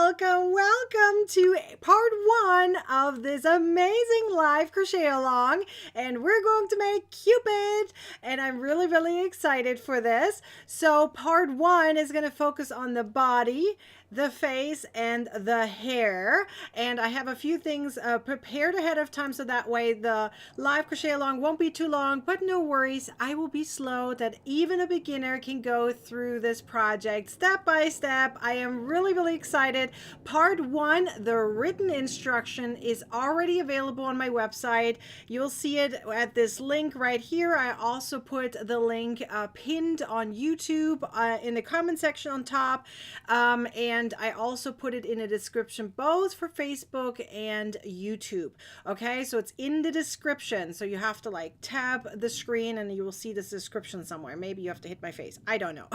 welcome to part one of this amazing live crochet along, and we're going to make Cupid, and I'm really excited for this. So part one is going to focus on the body, the face, and the hair, and I have a few things prepared ahead of time so that way the live crochet along won't be too long, but no worries, I will be slow that even a beginner can go through this project step by step. I am really excited. Part one, the written instruction, is already available on my website. You'll see it at this link right here. I also put the link pinned on YouTube in the comment section on top, and I also put it in a description both for Facebook and YouTube. Okay, so it's in the description, so you have to like tab the screen and you will see this description somewhere. Maybe you have to hit my face, I don't know.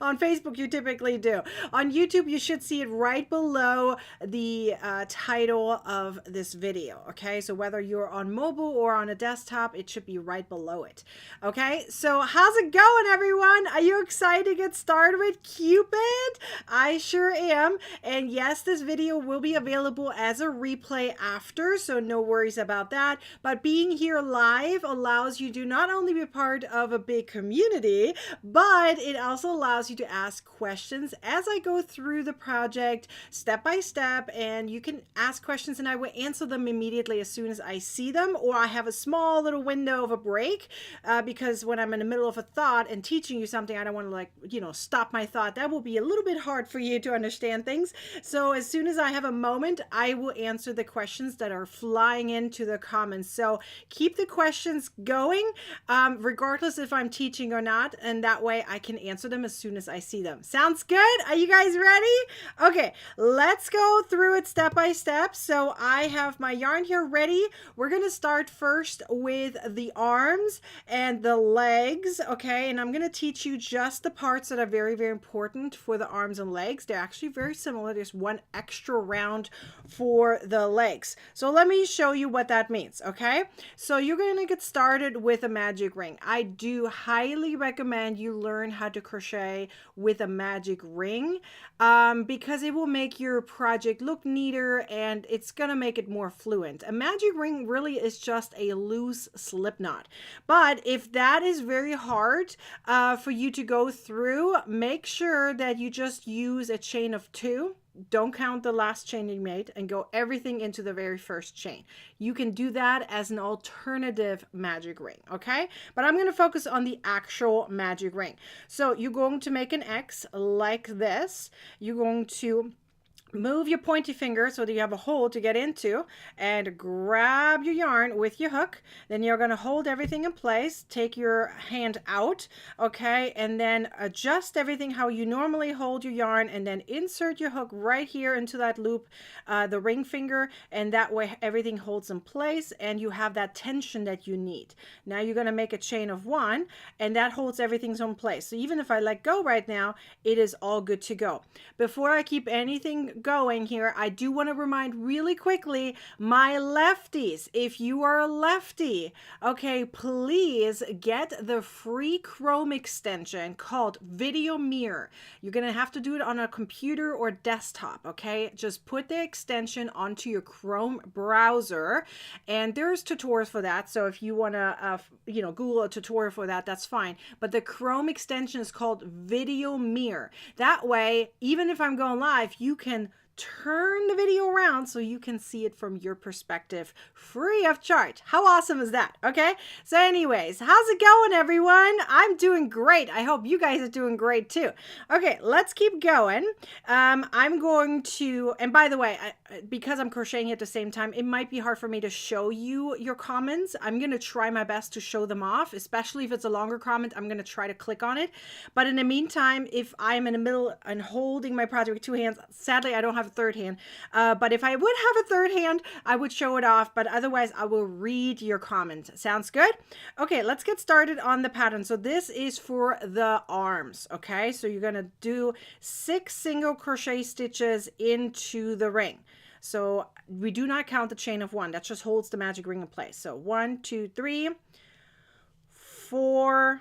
On Facebook you typically do. On YouTube you should see it right below the title of this video. Okay, so whether you're on mobile or on a desktop, it should be right below it. Okay, so how's it going, everyone? Are you excited to get started with Cupid? I sure am. And yes, this video will be available as a replay after, so no worries about that. But being here live allows you to not only be part of a big community, but it also allows you to ask questions as I go through the project step by step, and you can ask questions and I will answer them immediately as soon as I see them, or I have a small little window of a break because when I'm in the middle of a thought and teaching you something, I don't want to, like, you know, stop my thought. That will be a little bit hard for you to understand things. So as soon as I have a moment, I will answer the questions that are flying into the comments. So keep the questions going regardless if I'm teaching or not, and that way I can answer them as soon as I see them. Sounds good? Are you guys ready? Okay, let's go through it step by step. So I have my yarn here ready. We're going to start first with the arms and the legs, okay? And I'm going to teach you just the parts that are very important for the arms and legs. They're actually very similar. There's one extra round for the legs. So let me show you what that means, okay? So you're going to get started with a magic ring. I do highly recommend you learn how to crochet with a magic ring because it will make your project look neater and it's going to make it more fluent. A magic ring really is just a loose slip knot. But if that is very hard for you to go through, make sure that you just use a chain of 2. Don't count the last chain you made and go everything into the very first chain. You can do that as an alternative magic ring, okay? But I'm going to focus on the actual magic ring. So you're going to make an X like this. You're going to move your pointy finger so that you have a hole to get into and grab your yarn with your hook. Then you're going to hold everything in place, take your hand out, okay, and then adjust everything how you normally hold your yarn, and then insert your hook right here into that loop, the ring finger, and that way everything holds in place and you have that tension that you need. Now you're going to make a chain of 1 and that holds everything in place. So even if I let go right now, it is all good to go. Before I keep anything going here, I do want to remind really quickly my lefties, if you are a lefty, okay, please get the free Chrome extension called Video Mirror. You're gonna have to do it on a computer or desktop, okay? Just put the extension onto your Chrome browser, and there's tutorials for that. So if you want to you know, Google a tutorial for that, that's fine. But the Chrome extension is called Video Mirror. That way, even if I'm going live, you can turn the video around so you can see it from your perspective free of charge. How awesome is that? Okay, so anyways, how's it going, everyone? I'm doing great. I hope you guys are doing great too. Okay, let's keep going. I'm going to, and by the way, because I'm crocheting at the same time, it might be hard for me to show you your comments. I'm going to try my best to show them off, especially if it's a longer comment. I'm going to try to click on it. But in the meantime, if I'm in the middle and holding my project with 2 hands, sadly, I don't have a third hand. But if I would have a third hand, I would show it off. But otherwise, I will read your comments. Sounds good? Okay, let's get started on the pattern. So this is for the arms. Okay, so you're going to do 6 single crochet stitches into the ring. So we do not count the chain of 1. That just holds the magic ring in place. So 1, 2, 3, 4,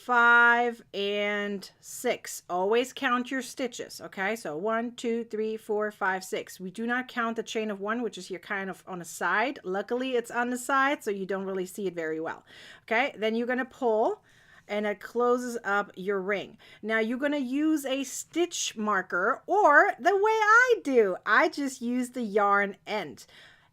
5, and 6. Always count your stitches, okay? So 1, 2, 3, 4, 5, 6. We do not count the chain of 1, which is here kind of on the side. Luckily, it's on the side, so you don't really see it very well. Okay, then you're going to pull, and it closes up your ring. Now you're going to use a stitch marker, or the way I do. I just use the yarn end.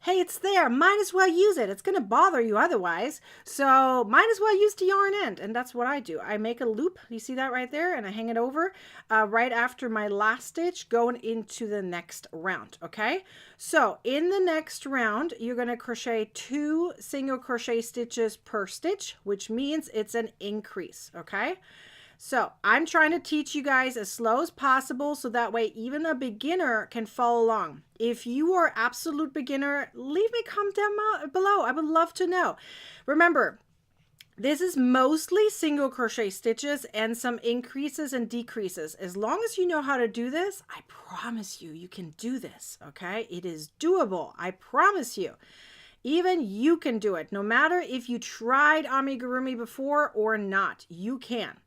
Hey, it's there. Might as well use it. It's going to bother you otherwise. So might as well use the yarn end. And that's what I do. I make a loop. You see that right there? And I hang it over right after my last stitch going into the next round. Okay. So in the next round, you're going to crochet 2 single crochet stitches per stitch, which means it's an increase. Okay. So I'm trying to teach you guys as slow as possible so that way even a beginner can follow along. If you are absolute beginner, leave me a comment down below. I would love to know. Remember, this is mostly single crochet stitches and some increases and decreases. As long as you know how to do this, I promise you, you can do this, okay? It is doable, I promise you. Even you can do it, no matter if you tried amigurumi before or not, you can.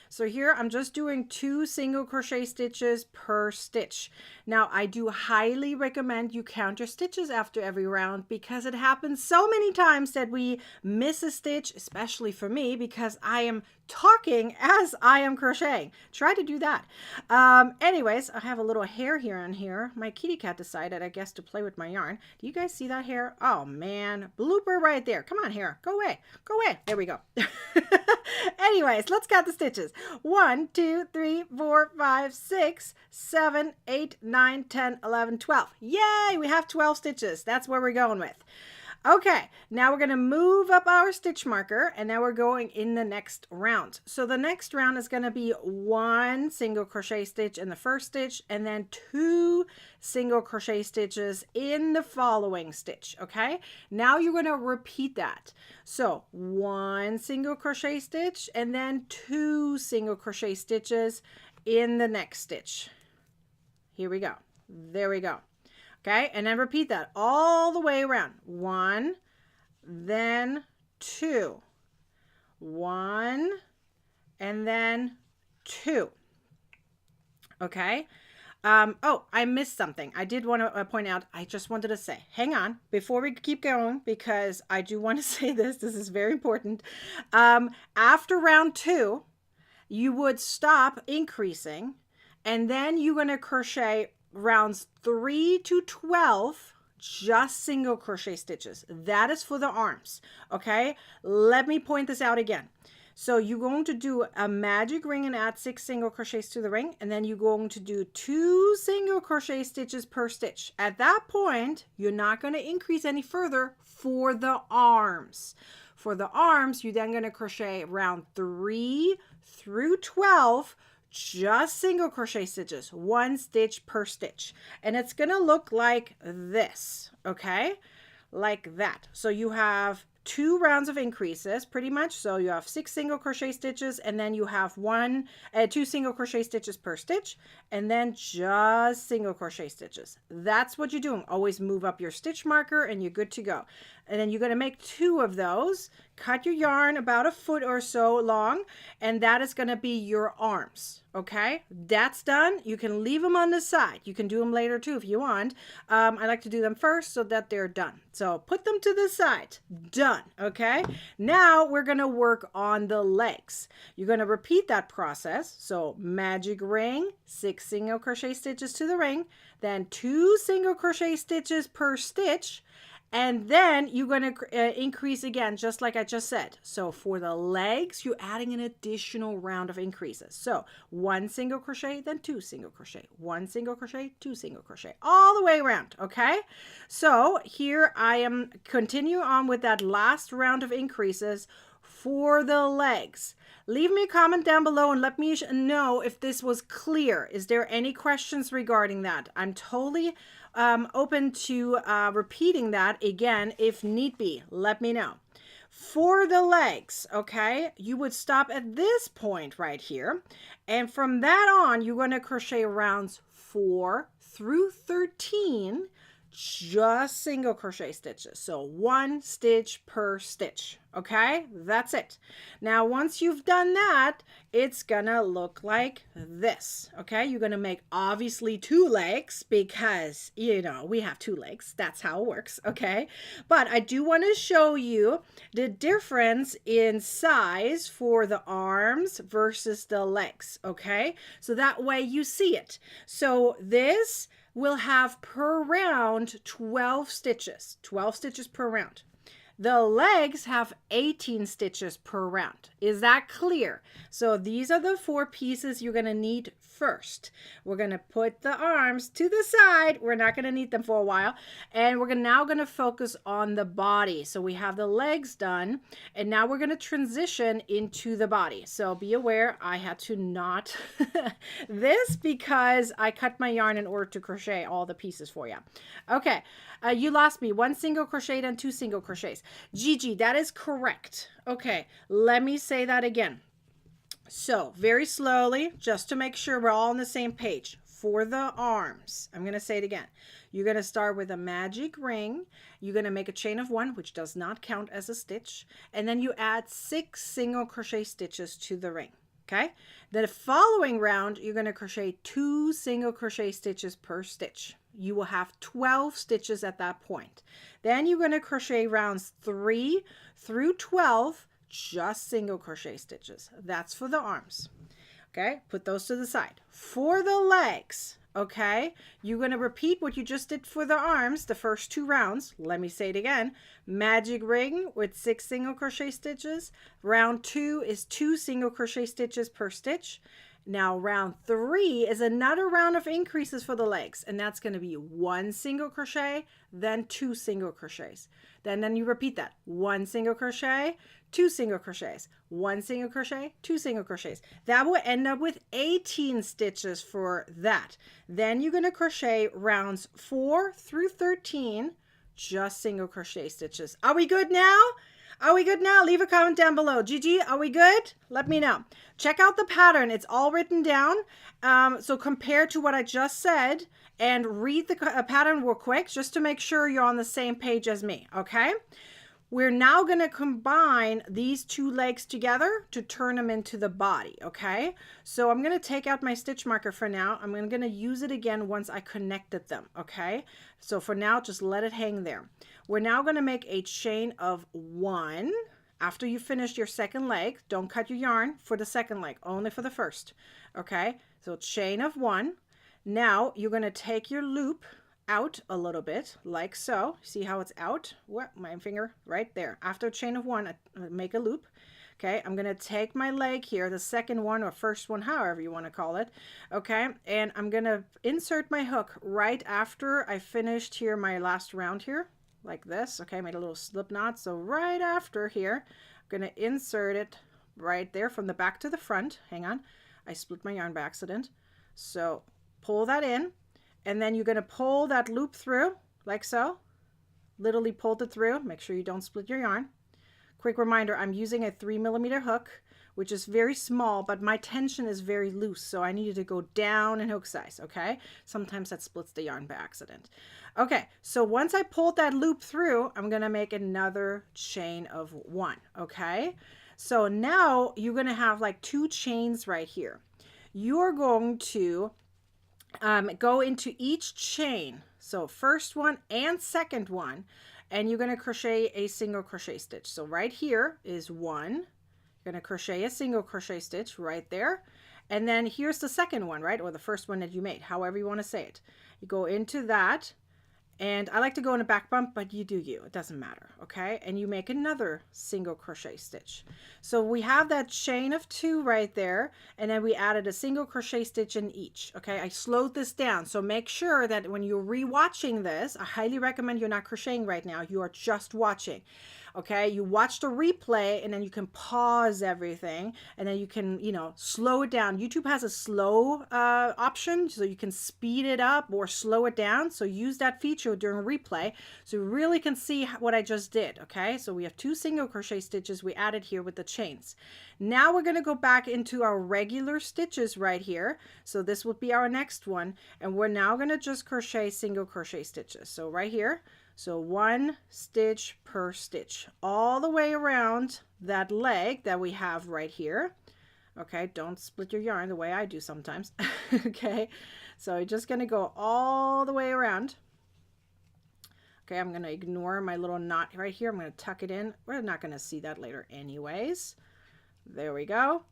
So here I'm just doing 2 single crochet stitches per stitch. Now I do highly recommend you count your stitches after every round because it happens so many times that we miss a stitch, especially for me because I am talking as I am crocheting. Try to do that. Anyways, I have a little hair here on here. My kitty cat decided, I guess, to play with my yarn. Do you guys see that hair? Oh man, blooper right there. Come on, hair, go away, go away. There we go. Anyways, let's count the stitches. 1, 2, 3, 4, 5, 6, 7, 8, 9, 10, 11, 12. Yay, we have 12 stitches. That's where we're going with. Okay, now we're going to move up our stitch marker and now we're going in the next round. So the next round is going to be 1 single crochet stitch in the first stitch and then 2 single crochet stitches in the following stitch. Okay, now you're going to repeat that. So 1 single crochet stitch and then 2 single crochet stitches in the next stitch. Here we go. There we go. Okay, and then repeat that all the way around. 1, then 2. 1, and then 2. Okay. Oh, I missed something. I did want to point out, I just wanted to say, hang on, before we keep going, because I do want to say this. This is very important. After round 2, you would stop increasing, and then you're going to crochet rounds 3 to 12 just single crochet stitches. That is for the arms. Okay, let me point this out again. So you're going to do a magic ring and add 6 single crochets to the ring, and then you're going to do 2 single crochet stitches per stitch. At that point, you're not going to increase any further for the arms. For the arms, you're then going to crochet round 3 through 12 just single crochet stitches, 1 stitch per stitch, and it's gonna look like this, okay, like that. So you have 2 rounds of increases pretty much. So you have 6 single crochet stitches and then you have 2 single crochet stitches per stitch and then just single crochet stitches. That's what you're doing. Always move up your stitch marker and you're good to go. And then you're going to make 2 of those. Cut your yarn about a foot or so long, and that is going to be your arms. Okay, that's done. You can leave them on the side. You can do them later too if you want. I like to do them first so that they're done. So put them to the side. Done. Okay, now we're going to work on the legs. You're going to repeat that process. So magic ring, 6 single crochet stitches to the ring, then 2 single crochet stitches per stitch. And then you're going to increase again, just like I just said. So for the legs, you're adding an additional round of increases. So 1 single crochet, then 2 single crochet, 1 single crochet, 2 single crochet, all the way around. Okay. So here I am continue on with that last round of increases for the legs. Leave me a comment down below and let me know if this was clear. Is there any questions regarding that? I'm totally open to repeating that again if need be. Let me know. For the legs, okay, you would stop at this point right here, and from that on you're going to crochet rounds 4 through 13 just single crochet stitches. So 1 stitch per stitch. Okay, that's it. Now, once you've done that, it's gonna look like this. Okay, you're gonna make obviously 2 legs because, you know, we have 2 legs. That's how it works. Okay, but I do want to show you the difference in size for the arms versus the legs. Okay, so that way you see it. So this will have per round 12 stitches per round. The legs have 18 stitches per round. Is that clear? So these are the 4 pieces you're going to need first. We're going to put the arms to the side. We're not going to need them for a while. And we're now going to focus on the body. So we have the legs done. And now we're going to transition into the body. So be aware, I had to knot this because I cut my yarn in order to crochet all the pieces for you. Okay, you lost me. 1 single crochet and 2 single crochets. Gigi, that is correct. Okay, let me say that again. So very slowly, just to make sure we're all on the same page. For the arms, I'm going to say it again. You're going to start with a magic ring. You're going to make a chain of 1, which does not count as a stitch. And then you add 6 single crochet stitches to the ring. Okay. The following round, you're going to crochet 2 single crochet stitches per stitch. You will have 12 stitches at that point. Then you're going to crochet rounds 3 through 12, just single crochet stitches. That's for the arms. Okay, put those to the side. For the legs, okay, you're going to repeat what you just did for the arms, the first 2 rounds. Let me say it again. Magic ring with 6 single crochet stitches. Round 2 is 2 single crochet stitches per stitch. Now round 3 is another round of increases for the legs, and that's going to be 1 single crochet, then 2 single crochets. Then you repeat that. 1 single crochet, 2 single crochets, 1 single crochet, 2 single crochets. That will end up with 18 stitches for that. Then you're going to crochet rounds 4 through 13, just single crochet stitches. Are we good now? Are we good now? Leave a comment down below. Gigi, are we good? Let me know. Check out the pattern. It's all written down. So compare to what I just said and read the pattern real quick just to make sure you're on the same page as me, okay? We're now going to combine these 2 legs together to turn them into the body, okay? So I'm going to take out my stitch marker for now. I'm going to use it again once I connected them, okay? So for now, just let it hang there. We're now going to make a chain of 1. After you finish your second leg, don't cut your yarn for the second leg, only for the first, okay? So chain of 1. Now you're going to take your loop out a little bit, like so. See how it's out? What? My finger right there. After chain of 1, I make a loop. Okay, I'm going to take my leg here, the second one or first one, however you want to call it. Okay, and I'm going to insert my hook right after I finished here my last round here, like this. Okay, made a little slip knot. So right after here, I'm going to insert it right there from the back to the front. Hang on, I split my yarn by accident. So pull that in. And then you're going to pull that loop through, like so. Literally pulled it through. Make sure you don't split your yarn. Quick reminder, I'm using a 3mm hook, which is very small, but my tension is very loose, so I needed to go down in hook size, okay? Sometimes that splits the yarn by accident. Okay, so once I pulled that loop through, I'm going to make another chain of 1, okay? So now you're going to have like 2 chains right here. You're going to go into each chain, so first one and second one, and you're going to crochet a single crochet stitch. So right here is 1. You're going to crochet a single crochet stitch right there, and then here's the second one, right, or the first one that you made, however you want to say it. You go into that, and I like to go in a back bump, but you do you, it doesn't matter, okay? And you make another single crochet stitch. So we have that chain of 2 right there, and then we added a single crochet stitch in each, okay? I slowed this down, so make sure that when you're re-watching this, I highly recommend you're not crocheting right now, you are just watching. Okay, you watch the replay and then you can pause everything and then you can, slow it down. YouTube has a slow option, so you can speed it up or slow it down. So use that feature during replay so you really can see what I just did. Okay, so we have 2 single crochet stitches we added here with the chains. Now we're going to go back into our regular stitches right here. So this will be our next one, and we're now going to just crochet single crochet stitches. So right here, so 1 stitch per stitch all the way around that leg that we have right here. Okay, don't split your yarn the way I do sometimes. Okay, so you're just going to go all the way around. Okay, I'm going to ignore my little knot right here. I'm going to tuck it in. We're not going to see that later anyways. There we go.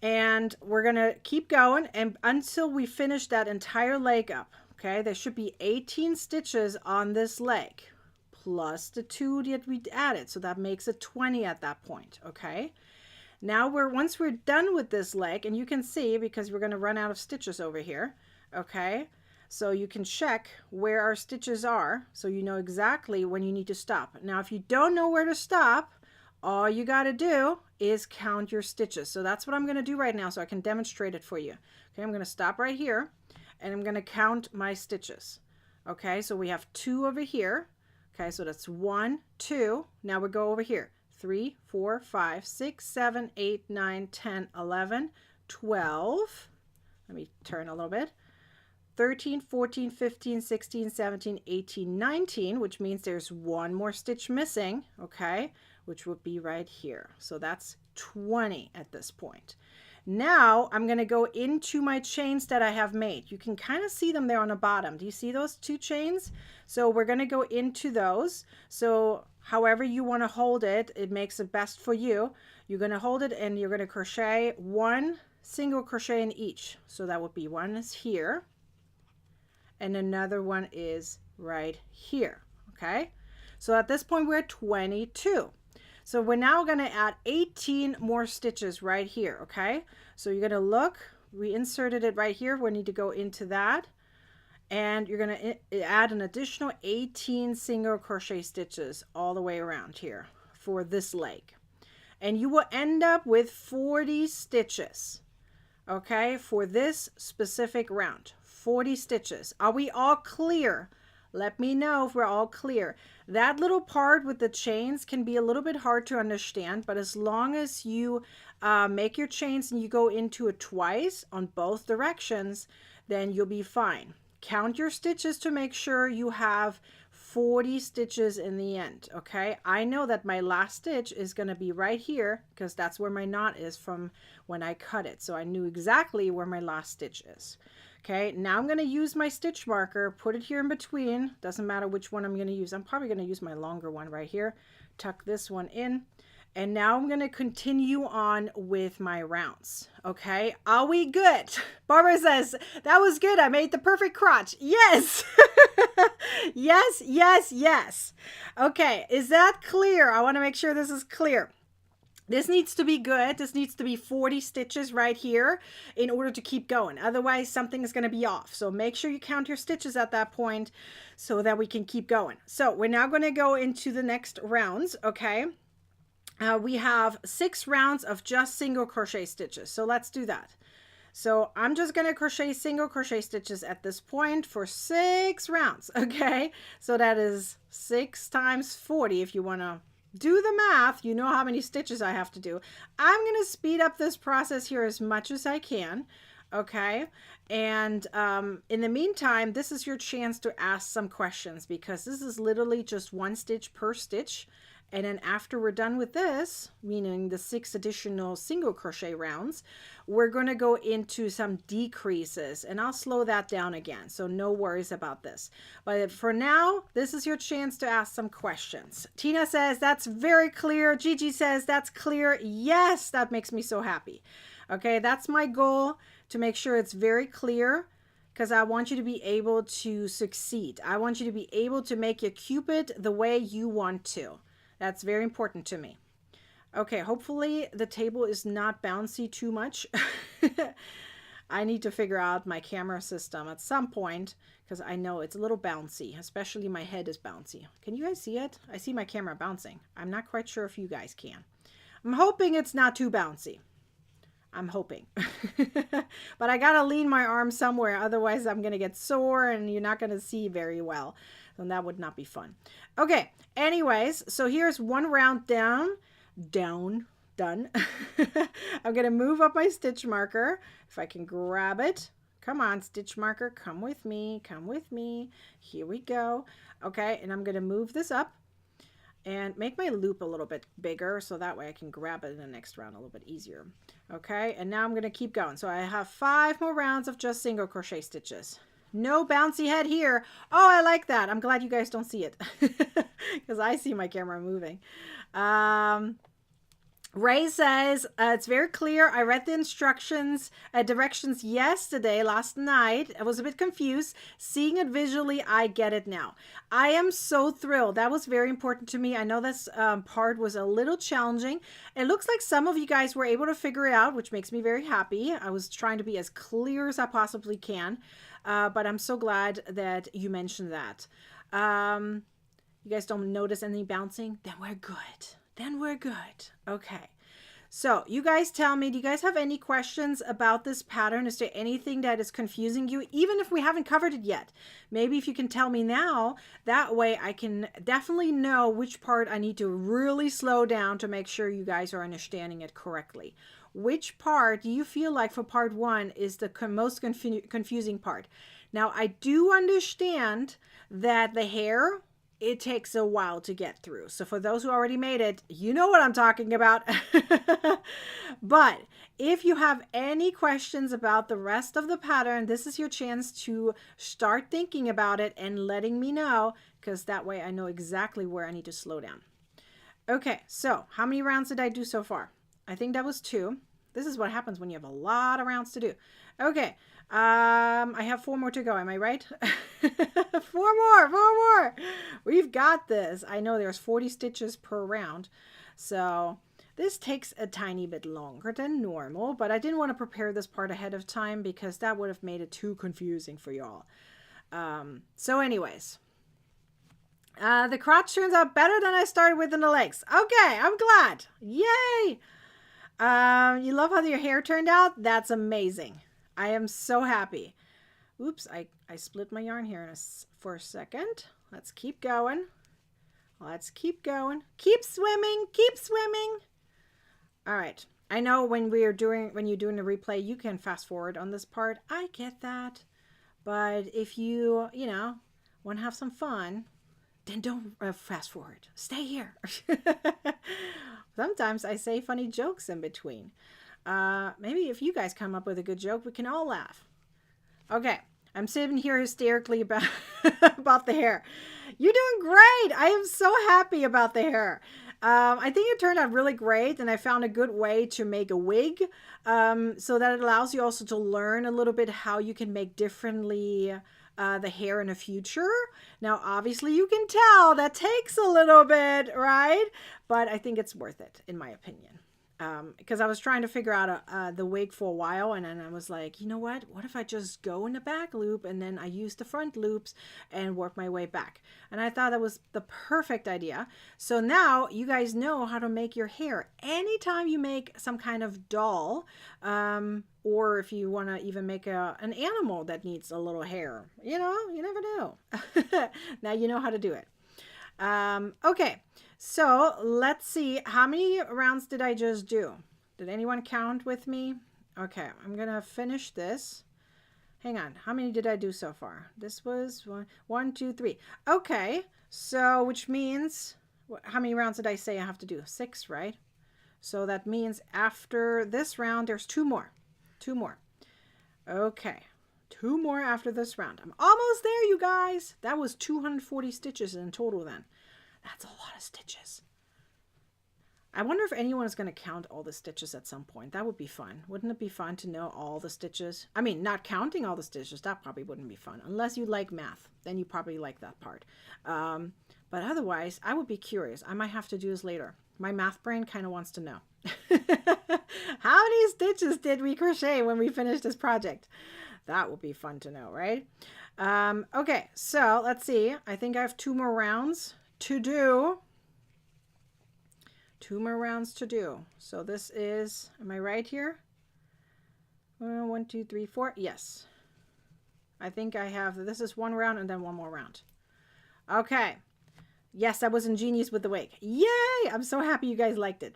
And we're going to keep going and until we finish that entire leg up. Okay, there should be 18 stitches on this leg plus the 2 that we added. So that makes it 20 at that point. Okay, now once we're done with this leg, and you can see because we're going to run out of stitches over here. Okay, so you can check where our stitches are so you know exactly when you need to stop. Now, if you don't know where to stop, all you got to do is count your stitches. So that's what I'm going to do right now so I can demonstrate it for you. Okay, I'm going to stop right here and I'm going to count my stitches. Okay, so we have 2 over here. Okay, so that's 1, 2. Now we go over here. 3, 4, 5, 6, 7, 8, 9, 10, 11, 12. Let me turn a little bit. 13, 14, 15, 16, 17, 18, 19, which means there's 1 more stitch missing, okay, which would be right here. So that's 20 at this point. Now I'm going to go into my chains that I have made. You can kind of see them there on the bottom. Do you see those 2 chains? So we're going to go into those. So however you want to hold it, it makes it best for you. You're going to hold it and you're going to crochet 1 single crochet in each. So that would be 1 is here. And another one is right here. Okay, so at this point we're at 22. So we're now going to add 18 more stitches right here. Okay, so you're going to look, we inserted it right here. We need to go into that and you're going to add an additional 18 single crochet stitches all the way around here for this leg, and you will end up with 40 stitches. Okay, for this specific round. 40 stitches. Are we all clear? Let me know if we're all clear. That little part with the chains can be a little bit hard to understand, but as long as you make your chains and you go into it twice on both directions, then you'll be fine. Count your stitches to make sure you have 40 stitches in the end. Okay, I know that my last stitch is going to be right here because that's where my knot is from when I cut it. So I knew exactly where my last stitch is. Okay, now I'm going to use my stitch marker, put it here in between. Doesn't matter which one I'm going to use. I'm probably going to use my longer one right here. Tuck this one in. And now I'm going to continue on with my rounds. Okay, are we good? Barbara says, that was good. I made the perfect crotch. Yes. Yes, yes, yes. Okay, is that clear? I want to make sure this is clear. This needs to be good. This needs to be 40 stitches right here in order to keep going. Otherwise, something is going to be off. So make sure you count your stitches at that point so that we can keep going. So we're now going to go into the next rounds, okay? We have 6 rounds of just single crochet stitches. So let's do that. So I'm just going to crochet single crochet stitches at this point for 6 rounds, okay? So that is 6 times 40 if you want to do the math. You know how many stitches I have to do. I'm going to speed up this process here as much as I can, okay? And in the meantime, this is your chance to ask some questions because this is literally just 1 stitch per stitch. And then after we're done with this, meaning the 6 additional single crochet rounds, we're going to go into some decreases and I'll slow that down again. So no worries about this. But for now, this is your chance to ask some questions. Tina says, that's very clear. Gigi says, that's clear. Yes, that makes me so happy. Okay, that's my goal, to make sure it's very clear, because I want you to be able to succeed. I want you to be able to make your Cupid the way you want to. That's very important to me. Okay, hopefully the table is not bouncy too much. I need to figure out my camera system at some point because I know it's a little bouncy, especially my head is bouncy. Can you guys see it? I see my camera bouncing. I'm not quite sure if you guys can. I'm hoping it's not too bouncy. I'm hoping. But I gotta lean my arm somewhere, otherwise I'm gonna get sore and you're not gonna see very well. And that would not be fun. Okay, anyways, so here's one round down. Done. I'm gonna move up my stitch marker. If I can grab it. Come on, stitch marker, come with me, come with me. Here we go. Okay, and I'm gonna move this up and make my loop a little bit bigger so that way I can grab it in the next round a little bit easier. Okay, and now I'm gonna keep going. So I have 5 more rounds of just single crochet stitches. No bouncy head here. Oh, I like that. I'm glad you guys don't see it because I see my camera moving. Ray says, it's very clear. I read the directions yesterday, last night. I was a bit confused. Seeing it visually, I get it now. I am so thrilled. That was very important to me. I know this part was a little challenging. It looks like some of you guys were able to figure it out, which makes me very happy. I was trying to be as clear as I possibly can, but I'm so glad that you mentioned that. You guys don't notice any bouncing? Then we're good. Okay, so you guys tell me, do you guys have any questions about this pattern? Is there anything that is confusing you, even if we haven't covered it yet? Maybe if you can tell me now, that way I can definitely know which part I need to really slow down to make sure you guys are understanding it correctly. Which part do you feel like for part 1 is the most confusing part? Now, I do understand that the hair, it takes a while to get through. So for those who already made it, you know what I'm talking about. But if you have any questions about the rest of the pattern, this is your chance to start thinking about it and letting me know, because that way I know exactly where I need to slow down. Okay, so how many rounds did I do so far? I think that was 2. This is what happens when you have a lot of rounds to do. Okay, I have 4 more to go. Am I right? 4 more. We've got this. I know there's 40 stitches per round. So this takes a tiny bit longer than normal, but I didn't want to prepare this part ahead of time because that would have made it too confusing for y'all. So anyways, the crotch turns out better than I started with in the legs. Okay, I'm glad. Yay! You love how your hair turned out? That's amazing. I am so happy. Oops, I split my yarn here for a second. Let's keep going. Keep swimming. All right. I know when you're doing the replay, you can fast forward on this part. I get that. But if you want to have some fun, then don't fast forward. Stay here. Sometimes I say funny jokes in between. Maybe if you guys come up with a good joke, we can all laugh. Okay, I'm sitting here hysterically about the hair. You're doing great. I am so happy about the hair. I think it turned out really great, and I found a good way to make a wig so that it allows you also to learn a little bit how you can make differently the hair in the future. Now, obviously, you can tell that takes a little bit, right? But I think it's worth it, in my opinion. Because I was trying to figure out the wig for a while, and then I was like, you know what if I just go in the back loop and then I use the front loops and work my way back? And I thought that was the perfect idea. So now you guys know how to make your hair. Anytime you make some kind of doll, or if you want to even make an animal that needs a little hair, you never know. Now you know how to do it. Okay, so let's see, how many rounds did I just do? Did anyone count with me? Okay, I'm gonna finish this. Hang on, how many did I do so far? This was 1, 2, 3. Okay, so which means, how many rounds did I say I have to do? 6, right? So that means after this round, there's 2 more. 2 more. Okay, 2 more after this round. I'm almost there, you guys. That was 240 stitches in total then. That's a lot of stitches. I wonder if anyone is going to count all the stitches at some point. That would be fun. Wouldn't it be fun to know all the stitches? I mean, not counting all the stitches, that probably wouldn't be fun. Unless you like math, then you probably like that part. But otherwise, I would be curious. I might have to do this later. My math brain kind of wants to know. How many stitches did we crochet when we finished this project? That will be fun to know, right? Okay, so let's see. I think I have 2 more rounds to do. 2 more rounds to do. So this is, am I right here? 1, 2, 3, 4. Yes. I think I have, this is 1 round and then 1 more round. Okay. Yes, I was ingenious with the wig. Yay! I'm so happy you guys liked it.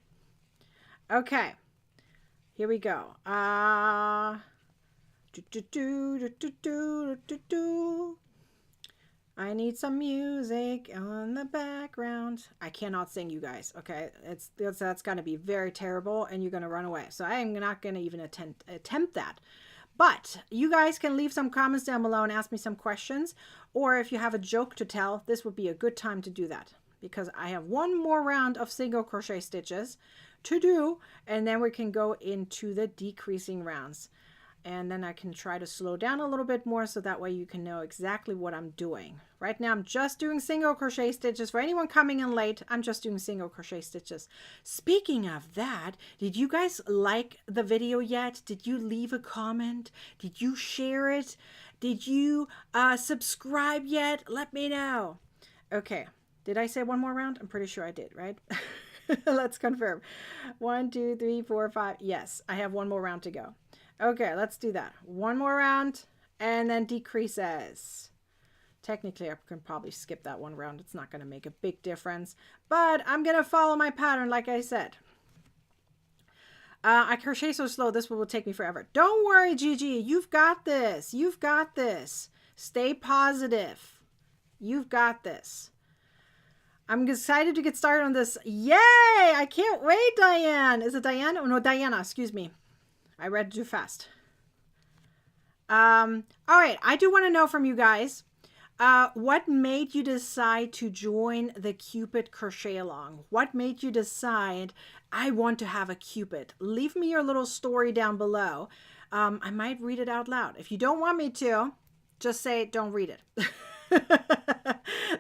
Okay. Here we go. I need some music on the background. I cannot sing, you guys. Okay, that's going to be very terrible, and you're going to run away. So I am not going to even attempt that. But you guys can leave some comments down below and ask me some questions. Or if you have a joke to tell, this would be a good time to do that, because I have 1 more round of single crochet stitches to do, and then we can go into the decreasing rounds. And then I can try to slow down a little bit more so that way you can know exactly what I'm doing. Right now I'm just doing single crochet stitches. For anyone coming in late, I'm just doing single crochet stitches. Speaking of that, did you guys like the video yet? Did you leave a comment? Did you share it? Did you subscribe yet? Let me know. Okay, did I say 1 more round? I'm pretty sure I did, right? Let's confirm. 1, 2, 3, 4, 5. Yes, I have 1 more round to go. Okay, let's do that. 1 more round and then decreases. Technically, I can probably skip that 1 round. It's not going to make a big difference, but I'm going to follow my pattern like I said. I crochet so slow, this will take me forever. Don't worry, Gigi. You've got this. You've got this. Stay positive. You've got this. I'm excited to get started on this. Yay! I can't wait, Diane. Is it Diane? Oh, no, Diana. Excuse me. I read too fast. All right. I do want to know from you guys, what made you decide to join the Cupid Crochet Along? What made you decide I want to have a Cupid? Leave me your little story down below. I might read it out loud. If you don't want me to, just say don't read it.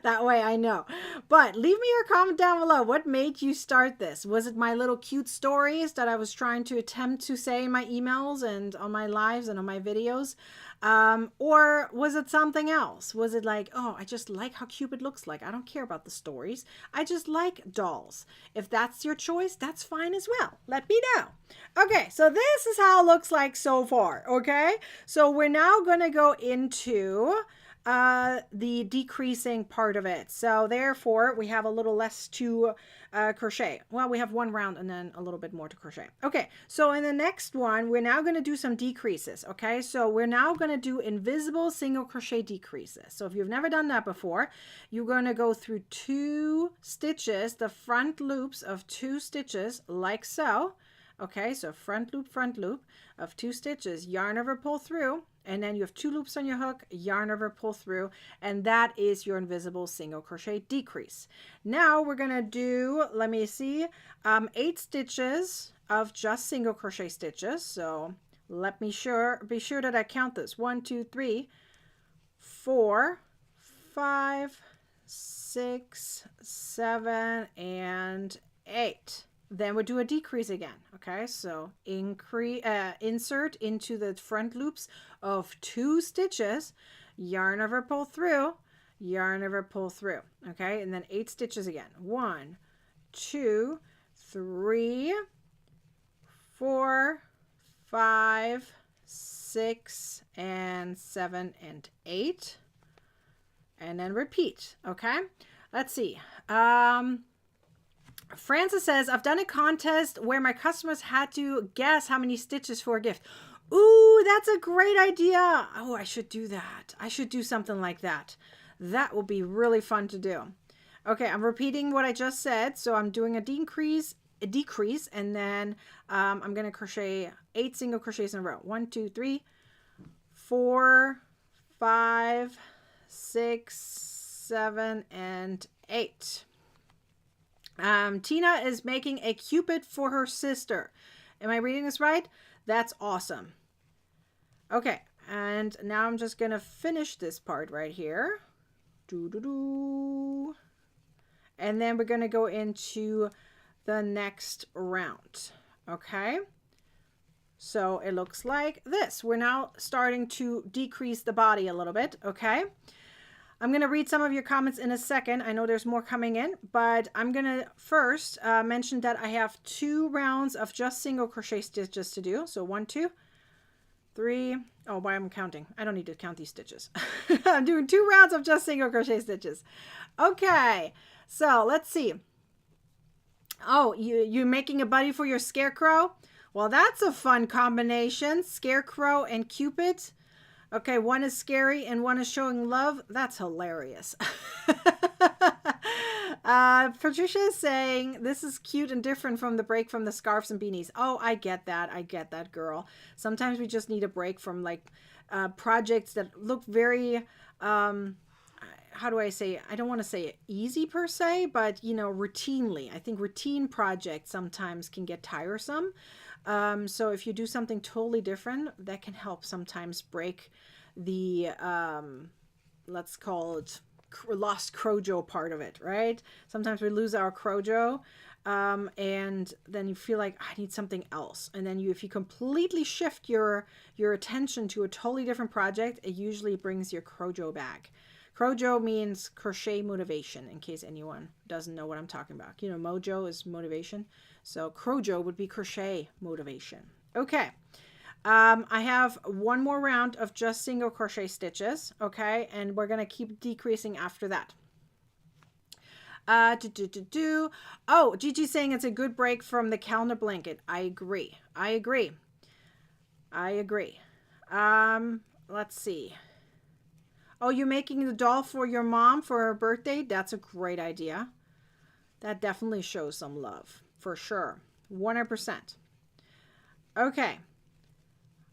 That way I know. But leave me your comment down below. What made you start this? Was it my little cute stories that I was trying to attempt to say in my emails and on my lives and on my videos? Or was it something else? Was it like, oh, I just like how Cupid looks like. I don't care about the stories. I just like dolls. If that's your choice, that's fine as well. Let me know. Okay, so this is how it looks like so far. Okay, so we're now going to go into the decreasing part of it. So therefore we have a little less to crochet. Well, we have 1 round and then a little bit more to crochet. Okay, so in the next one, we're now going to do some decreases. Okay, so we're now going to do invisible single crochet decreases. So if you've never done that before, you're going to go through 2 stitches, the front loops of 2 stitches like so. Okay, so front loop of 2 stitches, yarn over, pull through, and then you have 2 loops on your hook, yarn over, pull through, and that is your invisible single crochet decrease. Now we're going to do, let me see, 8 stitches of just single crochet stitches. So let me be sure that I count this. 1, 2, 3, 4, 5, 6, 7, and 8. Then we'll do a decrease again. Okay, so insert into the front loops of 2 stitches, yarn over, pull through, yarn over, pull through. Okay, and then 8 stitches again. 1, 2, 3, 4, 5, 6, and 7, and 8. And then repeat. Okay, let's see. Francis says, I've done a contest where my customers had to guess how many stitches for a gift. Ooh, that's a great idea. Oh, I should do that. I should do something like that. That will be really fun to do. Okay, I'm repeating what I just said. So I'm doing a decrease, and then I'm going to crochet 8 single crochets in a row. 1, 2, 3, 4, 5, 6, 7, and 8. Tina is making a Cupid for her sister. Am I reading this right? That's awesome. Okay, and now I'm just going to finish this part right here. And then we're going to go into the next round. Okay, so it looks like this. We're now starting to decrease the body a little bit. Okay, I'm going to read some of your comments in a second. I know there's more coming in, but I'm going to first mention that I have 2 rounds of just single crochet stitches to do. So 1, 2, 3. Oh, why I'm counting? I don't need to count these stitches. I'm doing 2 rounds of just single crochet stitches. Okay, so let's see. Oh, you're making a buddy for your scarecrow? Well, that's a fun combination. Scarecrow and Cupid. Okay, one is scary and one is showing love. That's hilarious. Patricia is saying, this is cute and different from the break from the scarves and beanies. Oh, I get that. I get that, girl. Sometimes we just need a break from like projects that look very, how do I say, I don't want to say easy per se, but, you know, routinely. I think routine projects sometimes can get tiresome. So if you do something totally different, that can help sometimes break the, let's call it lost crojo part of it, right? Sometimes we lose our crojo, and then you feel like I need something else. And then if you completely shift your attention to a totally different project, it usually brings your crojo back. Crojo means crochet motivation, in case anyone doesn't know what I'm talking about. You know, mojo is motivation. So crojo would be crochet motivation. Okay. I have 1 more round of just single crochet stitches. Okay. And we're going to keep decreasing after that. Oh, Gigi's saying it's a good break from the calendar blanket. I agree. I agree. I agree. Let's see. Oh, you're making the doll for your mom for her birthday? That's a great idea. That definitely shows some love, for sure. 100%. Okay.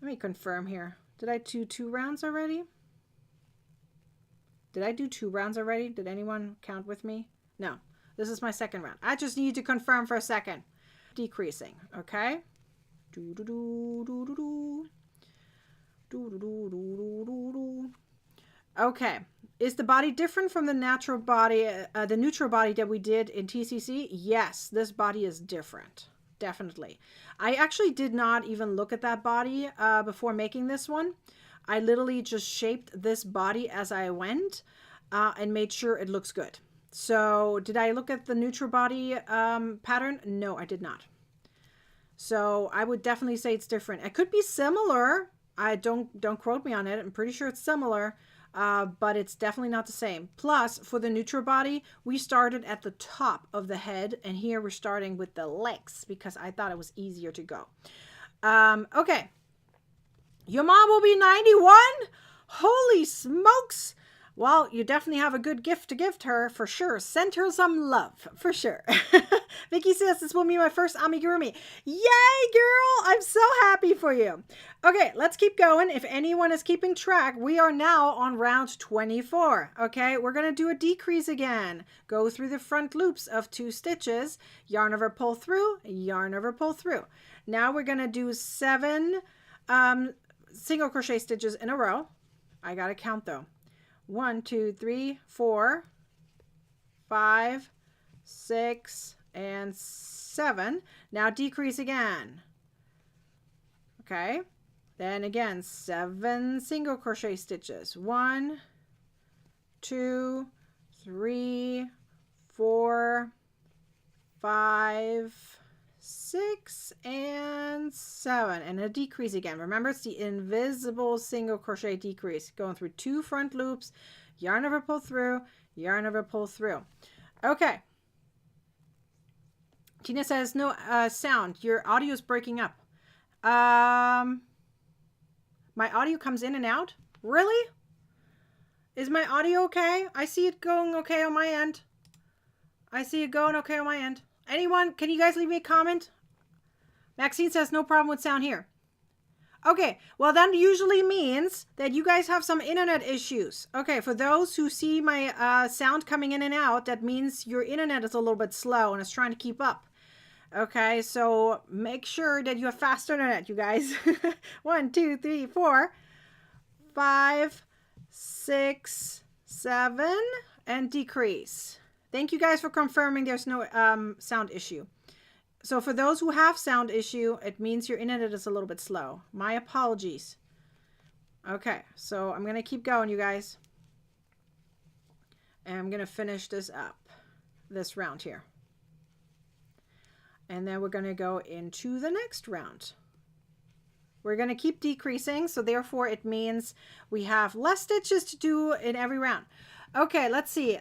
Let me confirm here. Did I do 2 rounds already? Did I do 2 rounds already? Did anyone count with me? No. This is my second round. I just need to confirm for a second. Decreasing, okay? Okay. Is the body different from the natural body, the neutral body that we did in TCC? Yes, this body is different. Definitely. I actually did not even look at that body before making this one. I literally just shaped this body as I went and made sure it looks good. So did I look at the neutral body pattern? No, I did not. So I would definitely say it's different. It could be similar. I don't quote me on it. I'm pretty sure it's similar. But it's definitely not the same. Plus, for the neutral body, we started at the top of the head, and here we're starting with the legs because I thought it was easier to go. Okay. Your mom will be 91? Holy smokes! Well, you definitely have a good gift to give her, for sure. Send her some love, for sure. Vicky says this will be my first amigurumi. Yay, girl! I'm so happy for you. Okay, let's keep going. If anyone is keeping track, we are now on round 24. Okay, we're going to do a decrease again. Go through the front loops of 2 stitches. Yarn over, pull through, yarn over, pull through. Now we're going to do 7 single crochet stitches in a row. I got to count though. 1, 2, 3, 4, 5, 6, and 7. Now decrease again. Okay. Then again, 7 single crochet stitches. 1, 2, 3, 4, 5, 6, and 7. And a decrease again. Remember, it's the invisible single crochet decrease. Going through 2 front loops, yarn over, pull through, yarn over, pull through. Okay. Tina says, no sound. Your audio is breaking up. My audio comes in and out? Really? Is my audio okay? I see it going okay on my end. I see it going okay on my end. Anyone, can you guys leave me a comment? Maxine says, no problem with sound here. Okay, well that usually means that you guys have some internet issues. Okay, for those who see my sound coming in and out, that means your internet is a little bit slow and it's trying to keep up. Okay, so make sure that you have fast internet, you guys. 1, 2, 3, 4, 5, 6, 7, and decrease. Thank you guys for confirming there's no sound issue. So for those who have sound issue, it means your internet is a little bit slow. My apologies. Okay, so I'm going to keep going, you guys. And I'm going to finish this up, this round here. And then we're going to go into the next round. We're going to keep decreasing, so therefore it means we have less stitches to do in every round. Okay, let's see.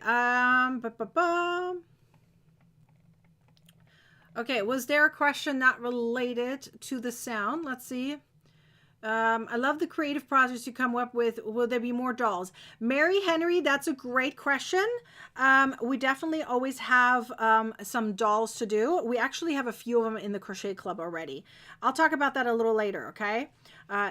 Okay, was there a question not related to the sound? Let's see. I love the creative projects you come up with. Will there be more dolls? Mary Henry, that's a great question. We definitely always have some dolls to do. We actually have a few of them in the Crochet Club already. I'll talk about that a little later, okay?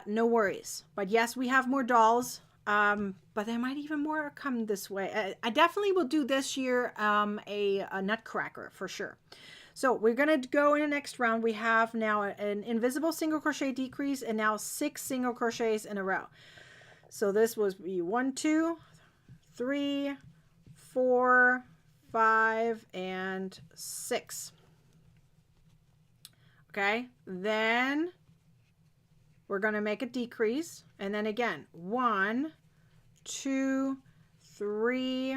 No worries. But yes, we have more dolls. But there might even more come this way. I definitely will do this year a nutcracker for sure. So we're going to go in the next round. We have now an invisible single crochet decrease and now 6 single crochets in a row. So this was 1, 2, 3, 4, 5, and 6. Okay, then we're going to make a decrease. And then again, 1, 2, 3,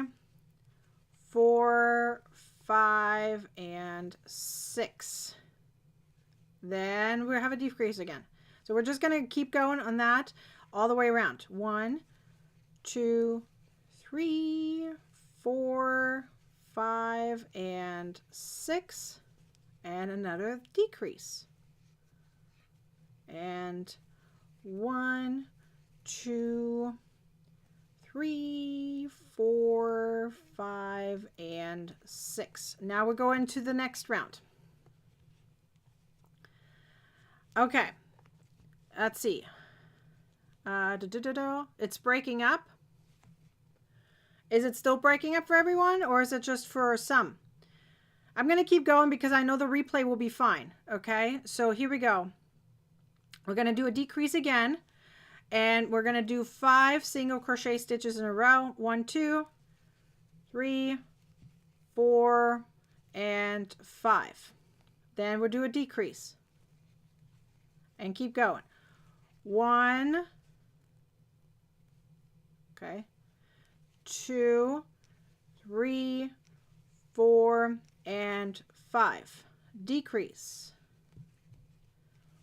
4, 5, and 6. Then we'll have a decrease again. So we're just going to keep going on that all the way around. 1, 2, 3, 4, 5, and 6. And another decrease. And 1, 2, 3, 4, 5, and 6. Now we're going to the next round. Okay, let's see. It's breaking up. Is it still breaking up for everyone, or is it just for some? I'm going to keep going because I know the replay will be fine. Okay, so here we go. We're going to do a decrease again. And we're going to do 5 single crochet stitches in a row. 1, 2, 3, 4, and 5. Then we'll do a decrease. And keep going. 1, okay, 2, 3, 4, and 5. Decrease.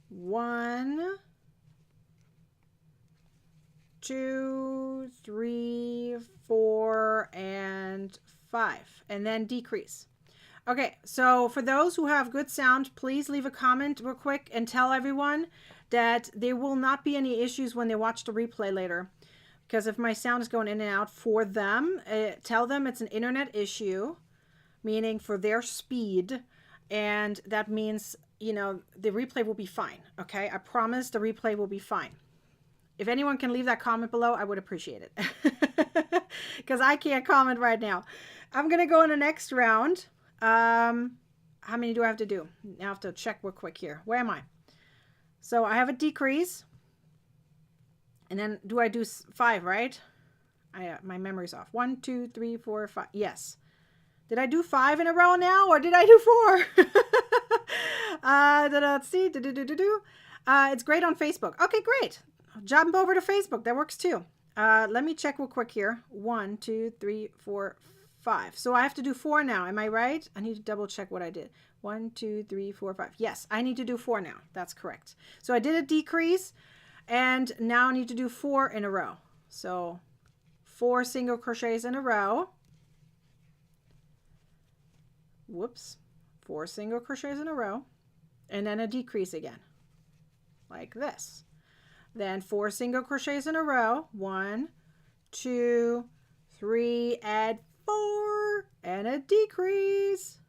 1, 2, 3, 4, and 5, and then decrease. Okay, so for those who have good sound, please leave a comment real quick and tell everyone that there will not be any issues when they watch the replay later. Because if my sound is going in and out for them, tell them it's an internet issue, meaning for their speed, and that means, you know, the replay will be fine, okay? I promise the replay will be fine. If anyone can leave that comment below, I would appreciate it. Because I can't comment right now. I'm going to go in the next round. How many do I have to do? Now I have to check real quick here. Where am I? So I have a decrease. And then do I do 5, right? My memory's off. 1, 2, 3, 4, 5. Yes. Did I do 5 in a row now, or did I do 4? Let's see. It's great on Facebook. Okay, great. Jump over to Facebook. That works too. Let me check real quick here. 1, 2, 3, 4, 5. So I have to do 4 now. Am I right? I need to double check what I did. 1, 2, 3, 4, 5. Yes, I need to do 4 now. That's correct. So I did a decrease, and now I need to do 4 in a row. So 4 single crochets in a row. Whoops. 4 single crochets in a row, and then a decrease again, like this. Then 4 single crochets in a row. 1, 2, 3, and 4, and a decrease.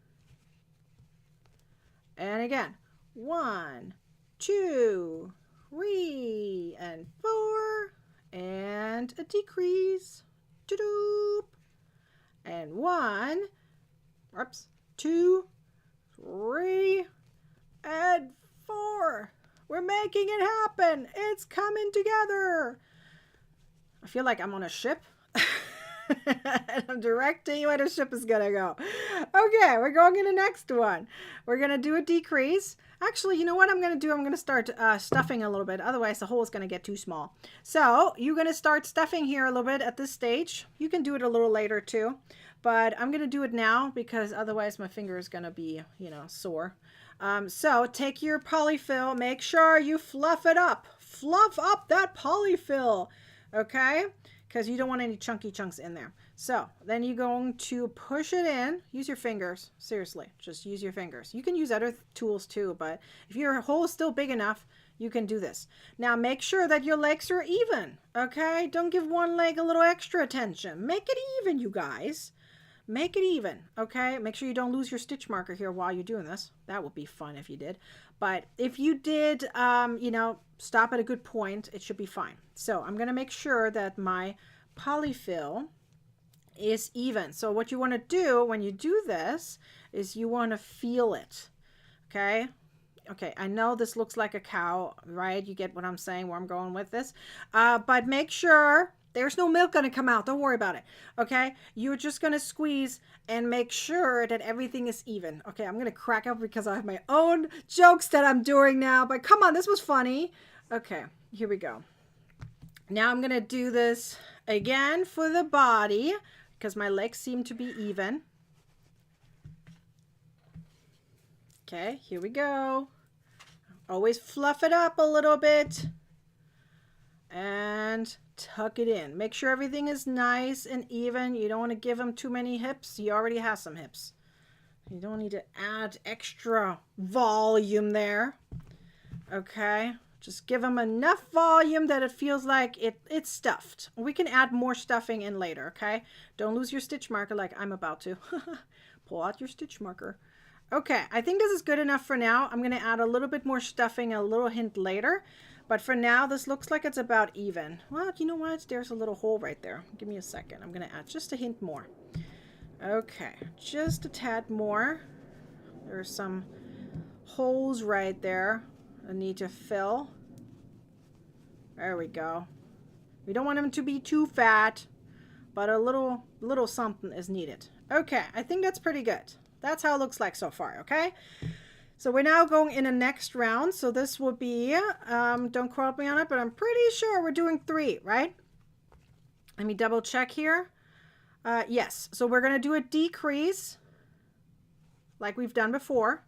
And again, 1, 2, 3, and 4, and a decrease. Doop. And 1, oops, 2, 3, and 4. We're making it happen. It's coming together. I feel like I'm on a ship. And I'm directing you where the ship is gonna go. Okay, we're going in the next one. We're gonna do a decrease. Actually, you know what I'm gonna do? I'm gonna start stuffing a little bit. Otherwise, the hole is gonna get too small. So you're gonna start stuffing here a little bit at this stage. You can do it a little later too, but I'm gonna do it now because otherwise my finger is gonna be, you know, sore. So take your polyfill. Make sure you fluff it up. Fluff up that polyfill. Okay? Because you don't want any chunky chunks in there. So then you're going to push it in. Use your fingers. Seriously, just use your fingers. You can use other tools too, but if your hole is still big enough, you can do this. Now make sure that your legs are even. Okay? Don't give one leg a little extra attention. Make it even, you guys. Make it even, okay? Make sure you don't lose your stitch marker here while you're doing this. That would be fun if you did. But if you did, you know, stop at a good point, it should be fine. So I'm going to make sure that my polyfill is even. So what you want to do when you do this is you want to feel it, okay? Okay, I know this looks like a cow, right? You get what I'm saying, where I'm going with this. But make sure there's no milk going to come out. Don't worry about it. Okay, you're just going to squeeze and make sure that everything is even. Okay, I'm going to crack up because I have my own jokes that I'm doing now. But come on, this was funny. Okay, here we go. Now I'm going to do this again for the body because my legs seem to be even. Okay, here we go. Always fluff it up a little bit and tuck it in. Make sure everything is nice and even. You don't want to give them too many hips. You already have some hips. You don't need to add extra volume there. Okay, just give them enough volume that it feels like it's stuffed. We can add more stuffing in later, okay? Don't lose your stitch marker like I'm about to. Pull out your stitch marker. Okay, I think this is good enough for now. I'm going to add a little bit more stuffing, a little hint later. But for now, this looks like it's about even. Well, you know what? There's a little hole right there. Give me a second. I'm going to add just a hint more. Okay, just a tad more. There's some holes right there I need to fill. There we go. We don't want them to be too fat, but a little something is needed. Okay, I think that's pretty good. That's how it looks like so far, okay? So we're now going in the next round. So this will be, don't quote me on it, but I'm pretty sure we're doing 3, right? Let me double check here. Yes, so we're going to do a decrease like we've done before.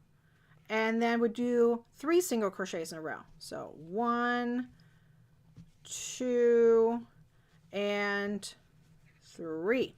And then we do 3 single crochets in a row. So 1, 2, and 3.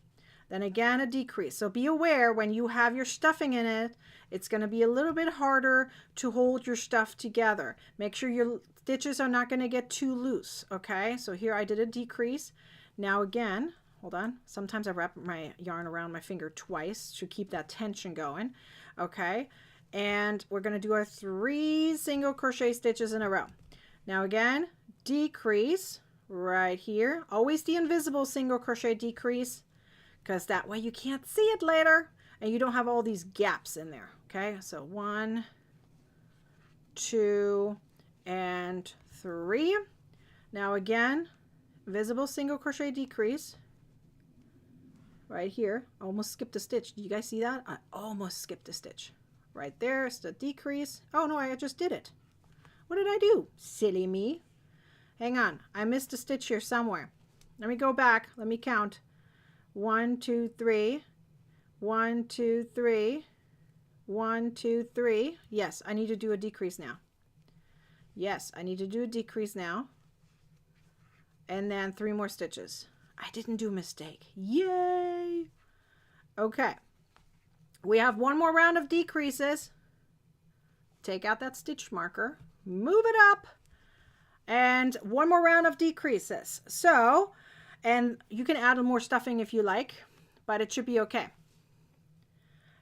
Then again, a decrease. So be aware when you have your stuffing in it, it's going to be a little bit harder to hold your stuff together. Make sure your stitches are not going to get too loose, okay? So here I did a decrease. Now again, hold on. Sometimes I wrap my yarn around my finger twice to keep that tension going, okay? And we're going to do our 3 single crochet stitches in a row. Now again, decrease right here. Always the invisible single crochet decrease, because that way you can't see it later and you don't have all these gaps in there. Okay, so 1, 2, and 3. Now again, visible single crochet decrease right here. Almost skipped a stitch. Did you guys see that? I almost skipped a stitch. Right there is the decrease. Oh no, I just did it. What did I do? Silly me. Hang on, I missed a stitch here somewhere. Let me go back. Let me count. 1, 2, 3. 1, 2, 3. 1, 2, 3. Yes, I need to do a decrease now. Yes, I need to do a decrease now. And then 3 more stitches. I didn't do a mistake. Yay! Okay. We have 1 more round of decreases. Take out that stitch marker. Move it up. And 1 more round of decreases. So, and you can add more stuffing if you like, but it should be okay.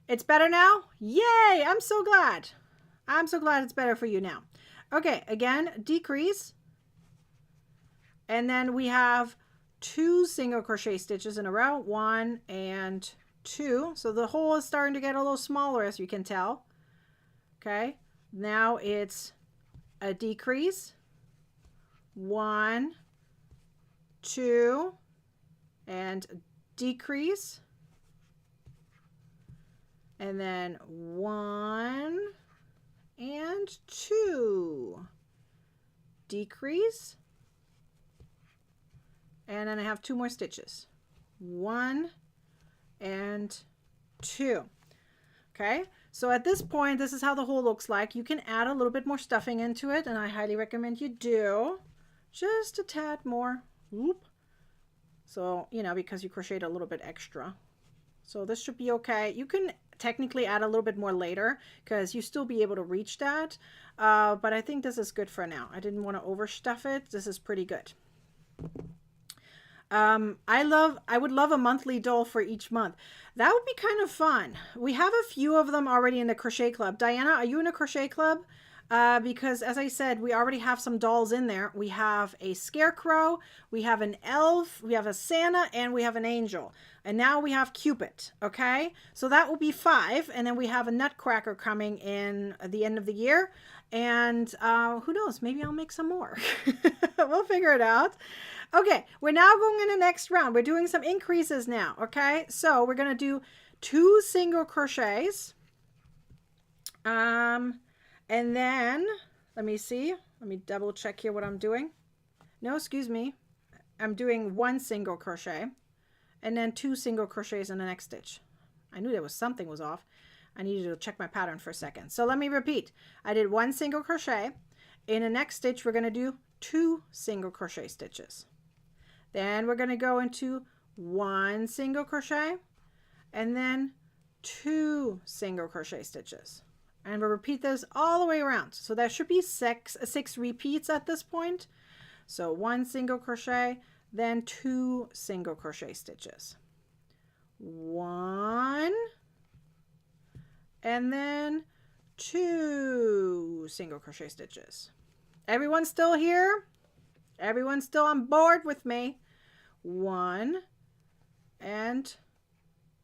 It's better now? Yay! I'm so glad. I'm so glad it's better for you now. Okay, again, decrease. And then we have 2 single crochet stitches in a row. 1 and 2. So the hole is starting to get a little smaller, as you can tell. Okay, now it's a decrease. 1, 2, and decrease, and then 1 and 2, decrease, and then I have 2 more stitches, 1 and 2. Okay, so at this point, this is how the hole looks like. You can add a little bit more stuffing into it, and I highly recommend you do, just a tad more. Whoop. So, you know, because you crocheted a little bit extra. So this should be okay. You can technically add a little bit more later because you still be able to reach that. But I think this is good for now. I didn't want to overstuff it. This is pretty good. I would love a monthly doll for each month. That would be kind of fun. We have a few of them already in the crochet club. Diana, are you in a crochet club? Because as I said, we already have some dolls in there. We have a scarecrow, we have an elf, we have a Santa, and we have an angel. And now we have Cupid, okay? So that will be 5, and then we have a Nutcracker coming in at the end of the year. And who knows, maybe I'll make some more. We'll figure it out. Okay, we're now going in the next round. We're doing some increases now, okay? So we're going to do 2 single crochets. And then, let me see. Let me double check here what I'm doing. No, excuse me. I'm doing 1 single crochet and then 2 single crochets in the next stitch. I knew there was something was off. I needed to check my pattern for a second. So let me repeat. I did 1 single crochet. In the next stitch, we're going to do 2 single crochet stitches. Then we're going to go into 1 single crochet and then 2 single crochet stitches. And we'll repeat this all the way around. So there should be 6 repeats at this point. So 1 single crochet, then 2 single crochet stitches. 1, and then 2 single crochet stitches. Everyone still here? Everyone still on board with me? 1 and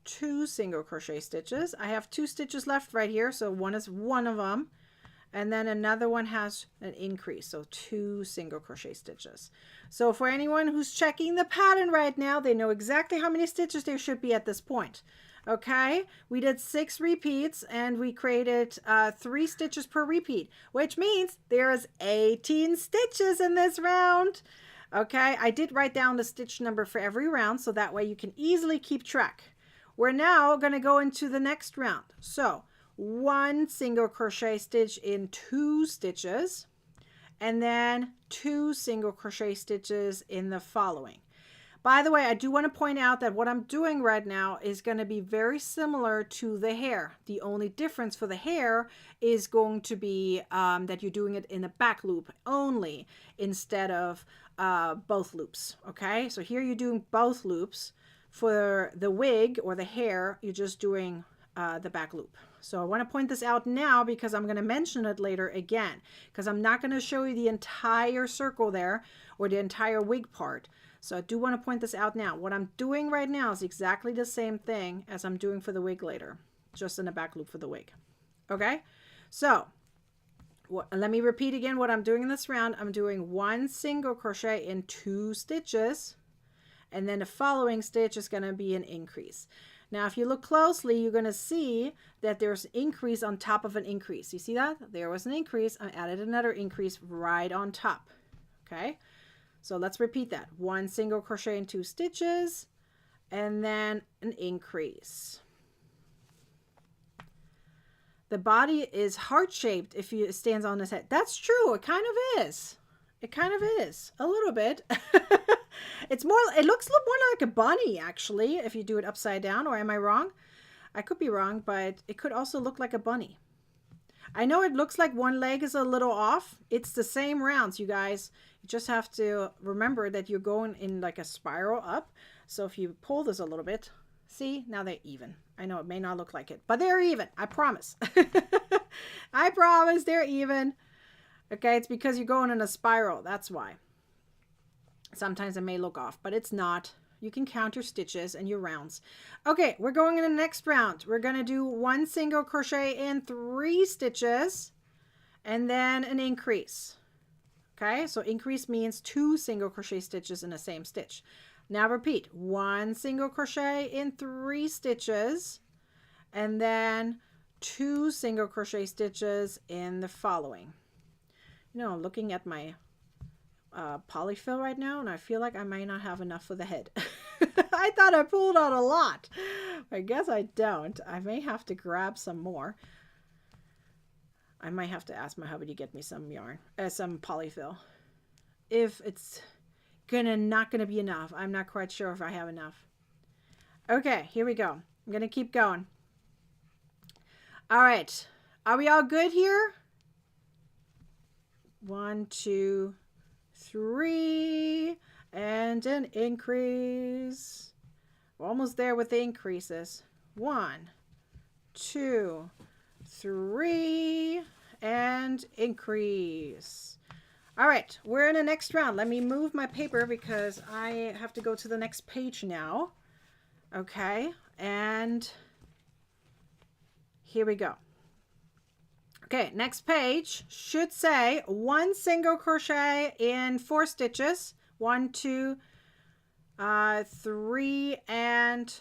2 single crochet stitches. I have 2 stitches left right here, so one is one of them, and then another one has an increase, so 2 single crochet stitches. So for anyone who's checking the pattern right now, they know exactly how many stitches there should be at this point. Okay, we did 6 repeats and we created 3 stitches per repeat, which means there's 18 stitches in this round. Okay, I did write down the stitch number for every round, so that way you can easily keep track. We're now going to go into the next round. So 1 single crochet stitch in 2 stitches, and then 2 single crochet stitches in the following. By the way, I do want to point out that what I'm doing right now is going to be very similar to the hair. The only difference for the hair is going to be that you're doing it in a back loop only instead of both loops. Okay, so here you're doing both loops. For the wig or the hair, you're just doing the back loop. So I want to point this out now because I'm going to mention it later again, because I'm not going to show you the entire circle there or the entire wig part. So I do want to point this out now. What I'm doing right now is exactly the same thing as I'm doing for the wig later, just in the back loop for the wig. Okay, so let me repeat again what I'm doing in this round. I'm doing 1 single crochet in 2 stitches, and then the following stitch is going to be an increase. Now, if you look closely, you're going to see that there's an increase on top of an increase. You see that? There was an increase. I added another increase right on top. Okay, so let's repeat that. 1 single crochet in 2 stitches, and then an increase. The body is heart-shaped if it stands on its head. That's true. It kind of is. It kind of is. A little bit. It looks a little more like a bunny, actually, if you do it upside down, or am I wrong? I could be wrong, but it could also look like a bunny. I know it looks like one leg is a little off. It's the same rounds, you guys. You just have to remember that you're going in like a spiral up. So if you pull this a little bit, see, now they're even. I know it may not look like it, but they're even. I promise. I promise they're even. Okay, it's because you're going in a spiral. That's why. Sometimes it may look off, but it's not. You can count your stitches and your rounds. Okay, we're going in the next round. We're going to do 1 single crochet in 3 stitches and then an increase. Okay, so increase means 2 single crochet stitches in the same stitch. Now repeat, 1 single crochet in 3 stitches, and then 2 single crochet stitches in the following. You know, looking at my polyfill right now, and I feel like I might not have enough for the head. I thought I pulled out a lot. I guess I don't. I may have to grab some more. I might have to ask my hubby to get me some yarn, some polyfill. If it's not gonna be enough. I'm not quite sure if I have enough. Okay, here we go. I'm gonna keep going. All right, are we all good here? 1, 2, 3, and an increase. We're almost there with the increases. 1, 2, 3, and increase. All right, we're in the next round. Let me move my paper because I have to go to the next page now. Okay, and here we go. Okay, next page should say 1 single crochet in 4 stitches. 1, 2, 3, and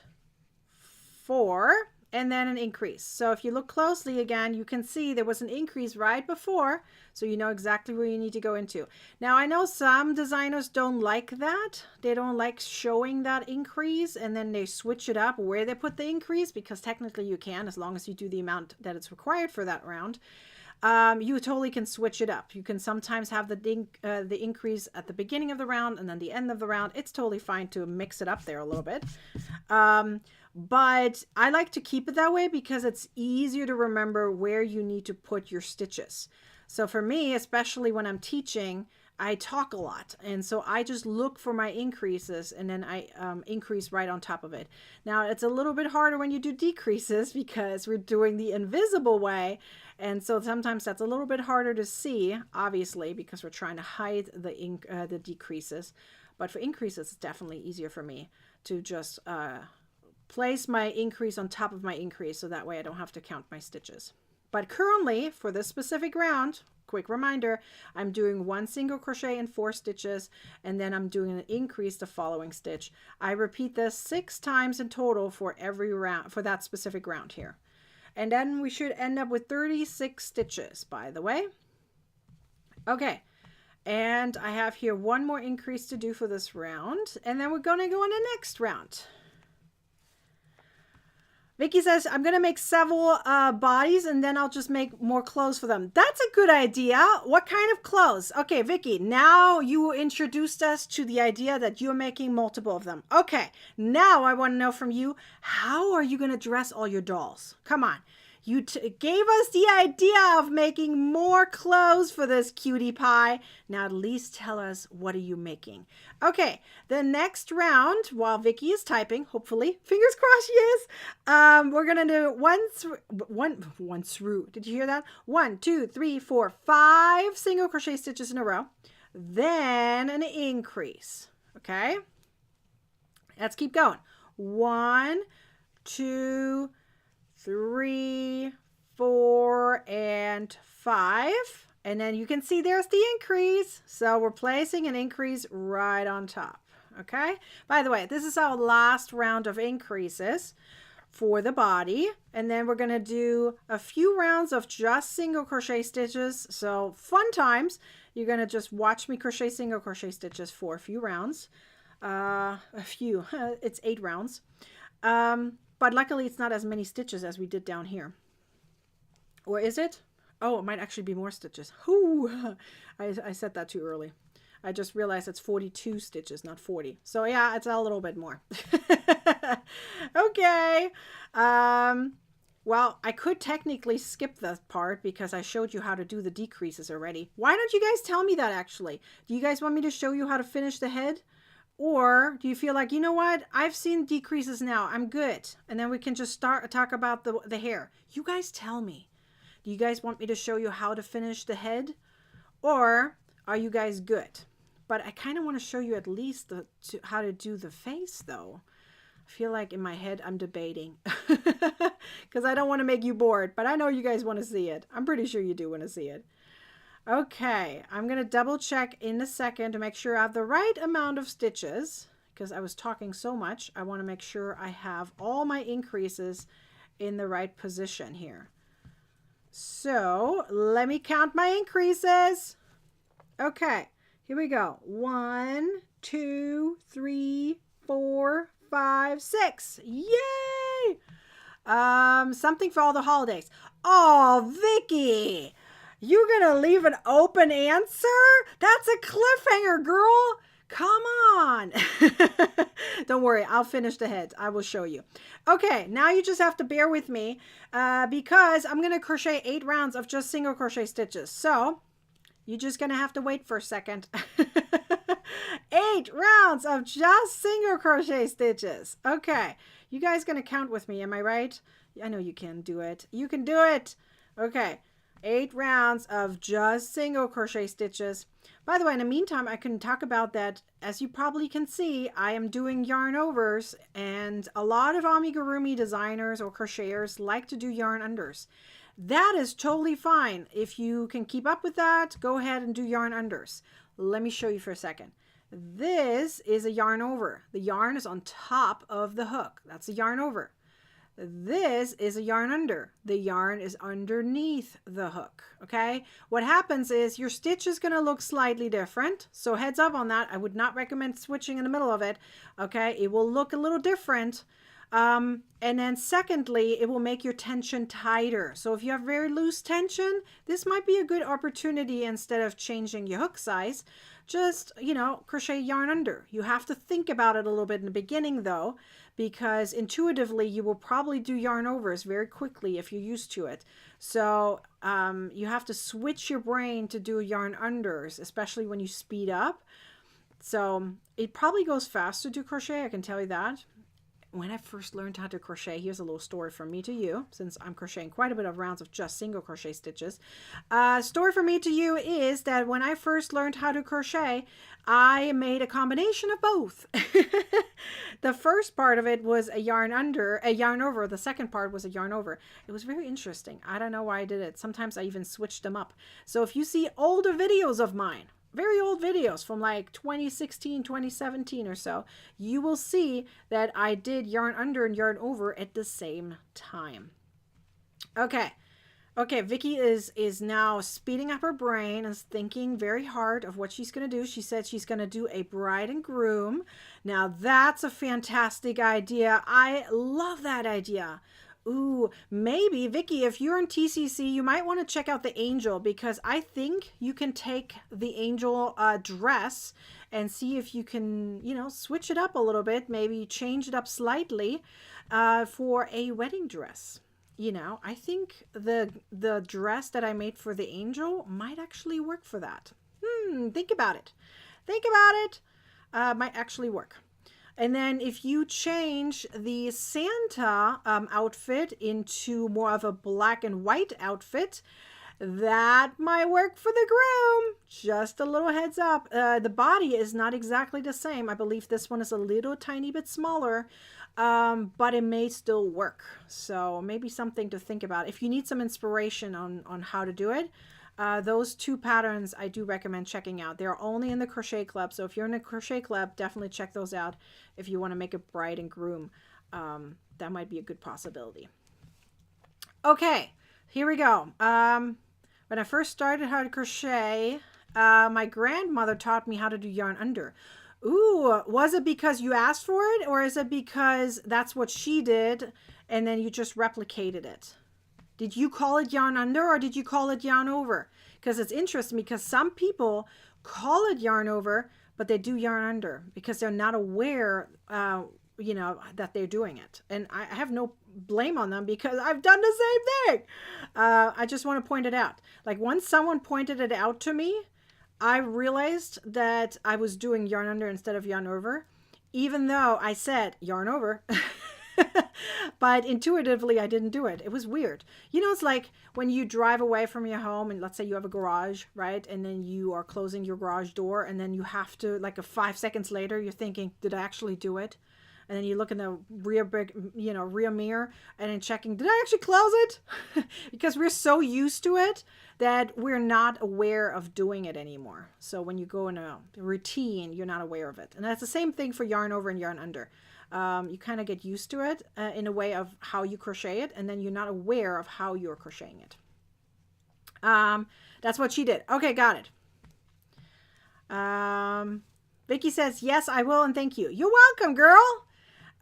4. And then an increase. So if you look closely again, you can see there was an increase right before, so you know exactly where you need to go into. Now I know some designers don't like that. They don't like showing that increase, and then they switch it up where they put the increase, because technically you can, as long as you do the amount that it's required for that round. You totally can switch it up. You can sometimes have the increase at the beginning of the round and then the end of the round. It's totally fine to mix it up there a little bit. But I like to keep it that way because it's easier to remember where you need to put your stitches. So for me, especially when I'm teaching, I talk a lot. And so I just look for my increases, and then I increase right on top of it. Now, it's a little bit harder when you do decreases because we're doing the invisible way. And so sometimes that's a little bit harder to see, obviously, because we're trying to hide the decreases. But for increases, it's definitely easier for me to just place my increase on top of my increase, so that way I don't have to count my stitches. But currently, for this specific round, quick reminder, I'm doing 1 single crochet in 4 stitches, and then I'm doing an increase the following stitch. I repeat this 6 times in total for every round, for that specific round here. And then we should end up with 36 stitches, by the way. Okay, and I have here 1 more increase to do for this round, and then we're going to go in the next round. Vicky says, I'm going to make several bodies, and then I'll just make more clothes for them. That's a good idea. What kind of clothes? Okay, Vicky, now you introduced us to the idea that you're making multiple of them. Okay, now I want to know from you, how are you going to dress all your dolls? Come on. You gave us the idea of making more clothes for this cutie pie. Now at least tell us, what are you making? Okay, the next round, while Vicky is typing, hopefully, fingers crossed she is, we're going to do one through. Did you hear that? 1, 2, 3, 4, 5 single crochet stitches in a row. Then an increase. Okay, let's keep going. 1, 2, 3, 4, and 5. And then you can see there's the increase. So we're placing an increase right on top. Okay. By the way, this is our last round of increases for the body. And then we're going to do a few rounds of just single crochet stitches. So fun times. You're going to just watch me crochet single crochet stitches for a few rounds. It's 8 rounds. But luckily it's not as many stitches as we did down here. Or is it? Oh, it might actually be more stitches. Ooh, I said that too early. I just realized it's 42 stitches, not 40. So yeah, it's a little bit more. Okay. Well, I could technically skip that part because I showed you how to do the decreases already. Why don't you guys tell me that actually? Do you guys want me to show you how to finish the head? Or do you feel like, you know what? I've seen decreases now. I'm good. And then we can just talk about the hair. You guys tell me. Do you guys want me to show you how to finish the head? Or are you guys good? But I kind of want to show you at least how to do the face, though. I feel like in my head I'm debating. Because I don't want to make you bored. But I know you guys want to see it. I'm pretty sure you do want to see it. Okay, I'm going to double check in a second to make sure I have the right amount of stitches. because I was talking so much. I want to make sure I have all my increases in the right position here. So let me count my increases. Okay, here we go. 1, 2, 3, 4, 5, 6. Yay! Something for all the holidays. Oh, Vicky, you gonna leave an open answer? That's a cliffhanger, girl. Come on. Don't worry, I'll finish the heads. I will show you. Okay, now you just have to bear with me because I'm going to crochet 8 rounds of just single crochet stitches. So you're just going to have to wait for a second. 8 rounds of just single crochet stitches. Okay, you guys going to count with me, am I right? I know you can do it. You can do it. Okay, 8 rounds of just single crochet stitches. By the way, in the meantime, I can talk about that. As you probably can see, I am doing yarn overs, and a lot of amigurumi designers or crocheters like to do yarn unders. That is totally fine. If you can keep up with that, go ahead and do yarn unders. Let me show you for a second. This is a yarn over. The yarn is on top of the hook. That's a yarn over. This is a yarn under. The yarn is underneath the hook, okay? What happens is your stitch is going to look slightly different. So heads up on that. I would not recommend switching in the middle of it, okay? It will look a little different. And then secondly, it will make your tension tighter. So if you have very loose tension, this might be a good opportunity instead of changing your hook size. Just, you know, crochet yarn under. You have to think about it a little bit in the beginning though, because intuitively you will probably do yarn overs very quickly if you're used to it. So you have to switch your brain to do yarn unders, especially when you speed up. So it probably goes fast to do crochet, I can tell you that. When I first learned how to crochet, here's a little story from me to you, since I'm crocheting quite a bit of rounds of just single crochet stitches. Story from me to you is that when I first learned how to crochet, I made a combination of both. The first part of it was a yarn over. The second part was a yarn over. It was very interesting. I don't know why I did it. Sometimes I even switched them up. So if you see older videos of mine, very old videos from like 2016, 2017 or so, you will see that I did yarn under and yarn over at the same time. Okay, Vicky is now speeding up her brain and is thinking very hard of what she's going to do. She said she's going to do a bride and groom. Now that's a fantastic idea. I love that idea. Ooh, maybe, Vicky, if you're in TCC, you might want to check out the angel, because I think you can take the angel dress and see if you can, you know, switch it up a little bit, maybe change it up slightly for a wedding dress. You know, I think the dress that I made for the angel might actually work for that. Think about it. Think about it. Might actually work. And then if you change the Santa outfit into more of a black and white outfit, that might work for the groom. Just a little heads up. The body is not exactly the same. I believe this one is a little tiny bit smaller, but it may still work. So maybe something to think about. If you need some inspiration on how to do it, those 2 patterns I do recommend checking out. They're only in the Crochet Club, so if you're in a Crochet Club, definitely check those out if you want to make a bride and groom. That might be a good possibility. Okay, here we go. When I first started how to crochet, my grandmother taught me how to do yarn under. Ooh, was it because you asked for it, or is it because that's what she did and then you just replicated it? Did you call it yarn under or did you call it yarn over? Because it's interesting, because some people call it yarn over, but they do yarn under because they're not aware, you know, that they're doing it. And I have no blame on them because I've done the same thing. I just want to point it out. Like once someone pointed it out to me, I realized that I was doing yarn under instead of yarn over, even though I said yarn over. But intuitively, I didn't do it. It was weird. You know, it's like when you drive away from your home and let's say you have a garage, right? And then you are closing your garage door and then you have to, like 5 seconds later, you're thinking, did I actually do it? and then you look in the rear rear mirror and then checking, did I actually close it? Because we're so used to it that we're not aware of doing it anymore. So when you go in a routine, you're not aware of it. And that's the same thing for yarn over and yarn under. You kind of get used to it in a way of how you crochet it, and then you're not aware of how you're crocheting it. That's what she did. Okay, got it. Vicky says, yes, I will, and thank you. You're welcome, girl.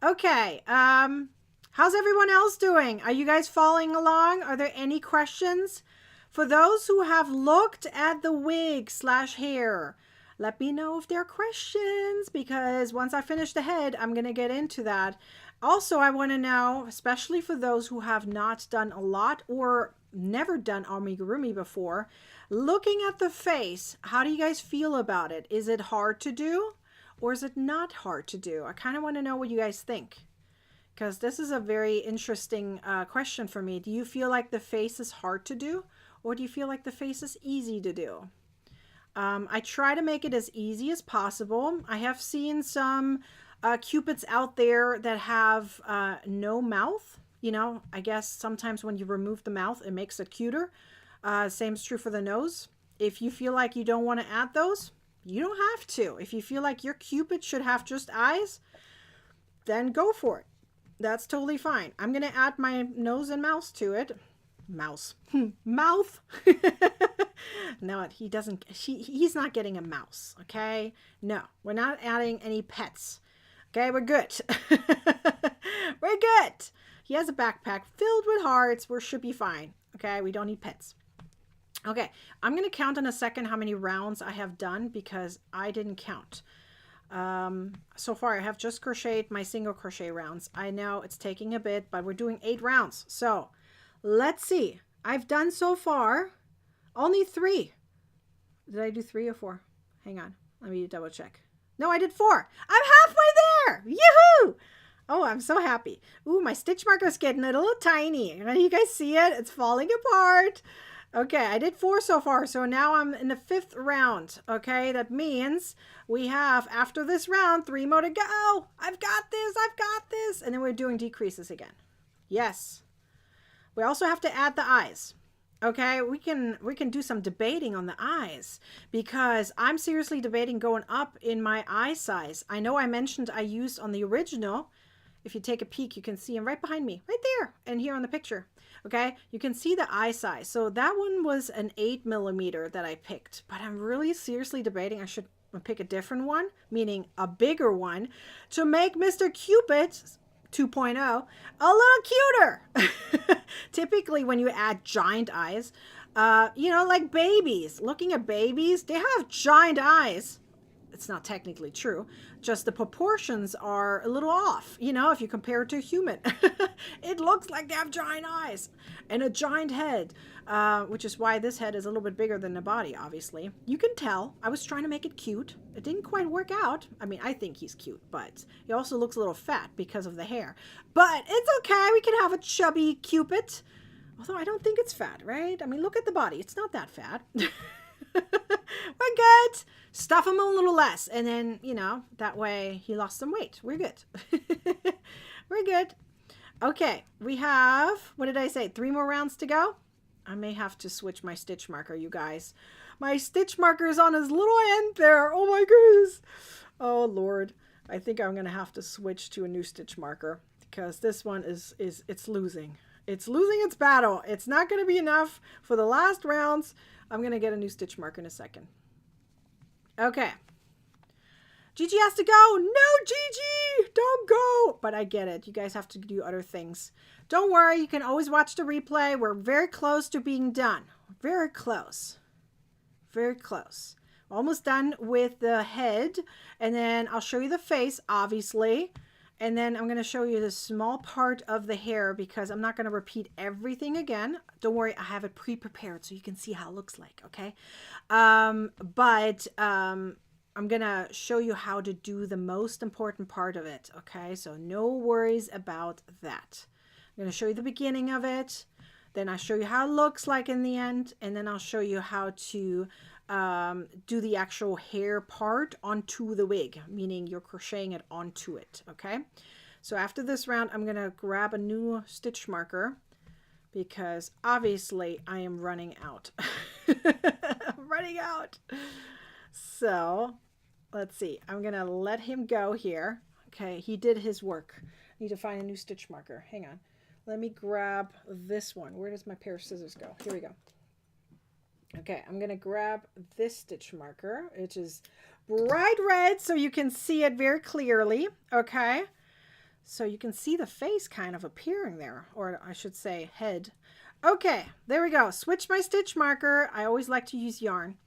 Okay. How's everyone else doing? Are you guys following along? Are there any questions? For those who have looked at the wig / hair, let me know if there are questions, because once I finish the head, I'm going to get into that. Also, I want to know, especially for those who have not done a lot or never done amigurumi before, looking at the face, how do you guys feel about it? Is it hard to do or is it not hard to do? I kind of want to know what you guys think, because this is a very interesting question for me. Do you feel like the face is hard to do, or do you feel like the face is easy to do? I try to make it as easy as possible. I have seen some cupids out there that have no mouth. You know, I guess sometimes when you remove the mouth, it makes it cuter. Same is true for the nose. If you feel like you don't want to add those, you don't have to. If you feel like your cupid should have just eyes, then go for it. That's totally fine. I'm going to add my nose and mouth to it. Mouse. Mouth. No, he doesn't. He's not getting a mouse. Okay. No, we're not adding any pets. Okay. We're good. We're good. He has a backpack filled with hearts. We should be fine. Okay. We don't need pets. Okay. I'm going to count in a second how many rounds I have done, because I didn't count. So far I have just crocheted my single crochet rounds. I know it's taking a bit, but we're doing 8 rounds. So let's see. I've done so far only 3. Did I do 3 or 4? Hang on. Let me double check. No, I did 4. I'm halfway there. Yoo-hoo! Oh, I'm so happy. Ooh, my stitch marker is getting a little tiny. You guys see it? It's falling apart. Okay, I did 4 so far. So now I'm in the 5th round. Okay, that means we have, after this round, 3 more to go. I've got this. I've got this. And then we're doing decreases again. Yes. We also have to add the eyes. Okay, we can do some debating on the eyes, because I'm seriously debating going up in my eye size. I know I mentioned I used on the original. If you take a peek, you can see them right behind me, right there, and here on the picture. Okay, you can see the eye size. So that one was an 8mm that I picked, but I'm really seriously debating I should pick a different one, meaning a bigger one, to make Mr. Cupid 2.0 a little cuter. Typically when you add giant eyes, like babies, looking at babies, they have giant eyes. It's not technically true, just the proportions are a little off. If you compare it to a human, it looks like they have giant eyes and a giant head, which is why this head is a little bit bigger than the body. Obviously, you can tell I was trying to make it cute. It didn't quite work out. I mean, I think he's cute, but he also looks a little fat because of the hair, but it's okay. We can have a chubby Cupid, although I don't think it's fat, right? I mean, look at the body. It's not that fat. We're good. Stuff him a little less, and then that way he lost some weight. We're good. We're good. Okay, we have, what did I say, 3 more rounds to go. I may have to switch my stitch marker, you guys. My stitch marker is on his little end there. Oh my goodness. Oh Lord, I think I'm gonna have to switch to a new stitch marker, because this one it's losing. It's losing its battle. It's not going to be enough for the last rounds. I'm going to get a new stitch marker in a second. Okay. Gigi has to go. No, Gigi, don't go. But I get it. You guys have to do other things. Don't worry. You can always watch the replay. We're very close to being done. Very close. Very close. Almost done with the head. And then I'll show you the face, obviously. And then I'm going to show you the small part of the hair, because I'm not going to repeat everything again. Don't worry, I have it pre-prepared so you can see how it looks like, okay? I'm going to show you how to do the most important part of it, okay? So no worries about that. I'm going to show you the beginning of it. Then I'll show you how it looks like in the end. And then I'll show you how to do the actual hair part onto the wig, meaning you're crocheting it onto it. Okay, So after this round, I'm going to grab a new stitch marker because obviously I am running out. I'm running out. So let's see. I'm going to let him go here. Okay, he did his work. I need to find a new stitch marker. Hang on. Let me grab this one. Where does my pair of scissors go? Here we go. Okay, I'm going to grab this stitch marker, which is bright red so you can see it very clearly. Okay, so you can see the face kind of appearing there, or I should say head. Okay, there we go. Switch my stitch marker. I always like to use yarn.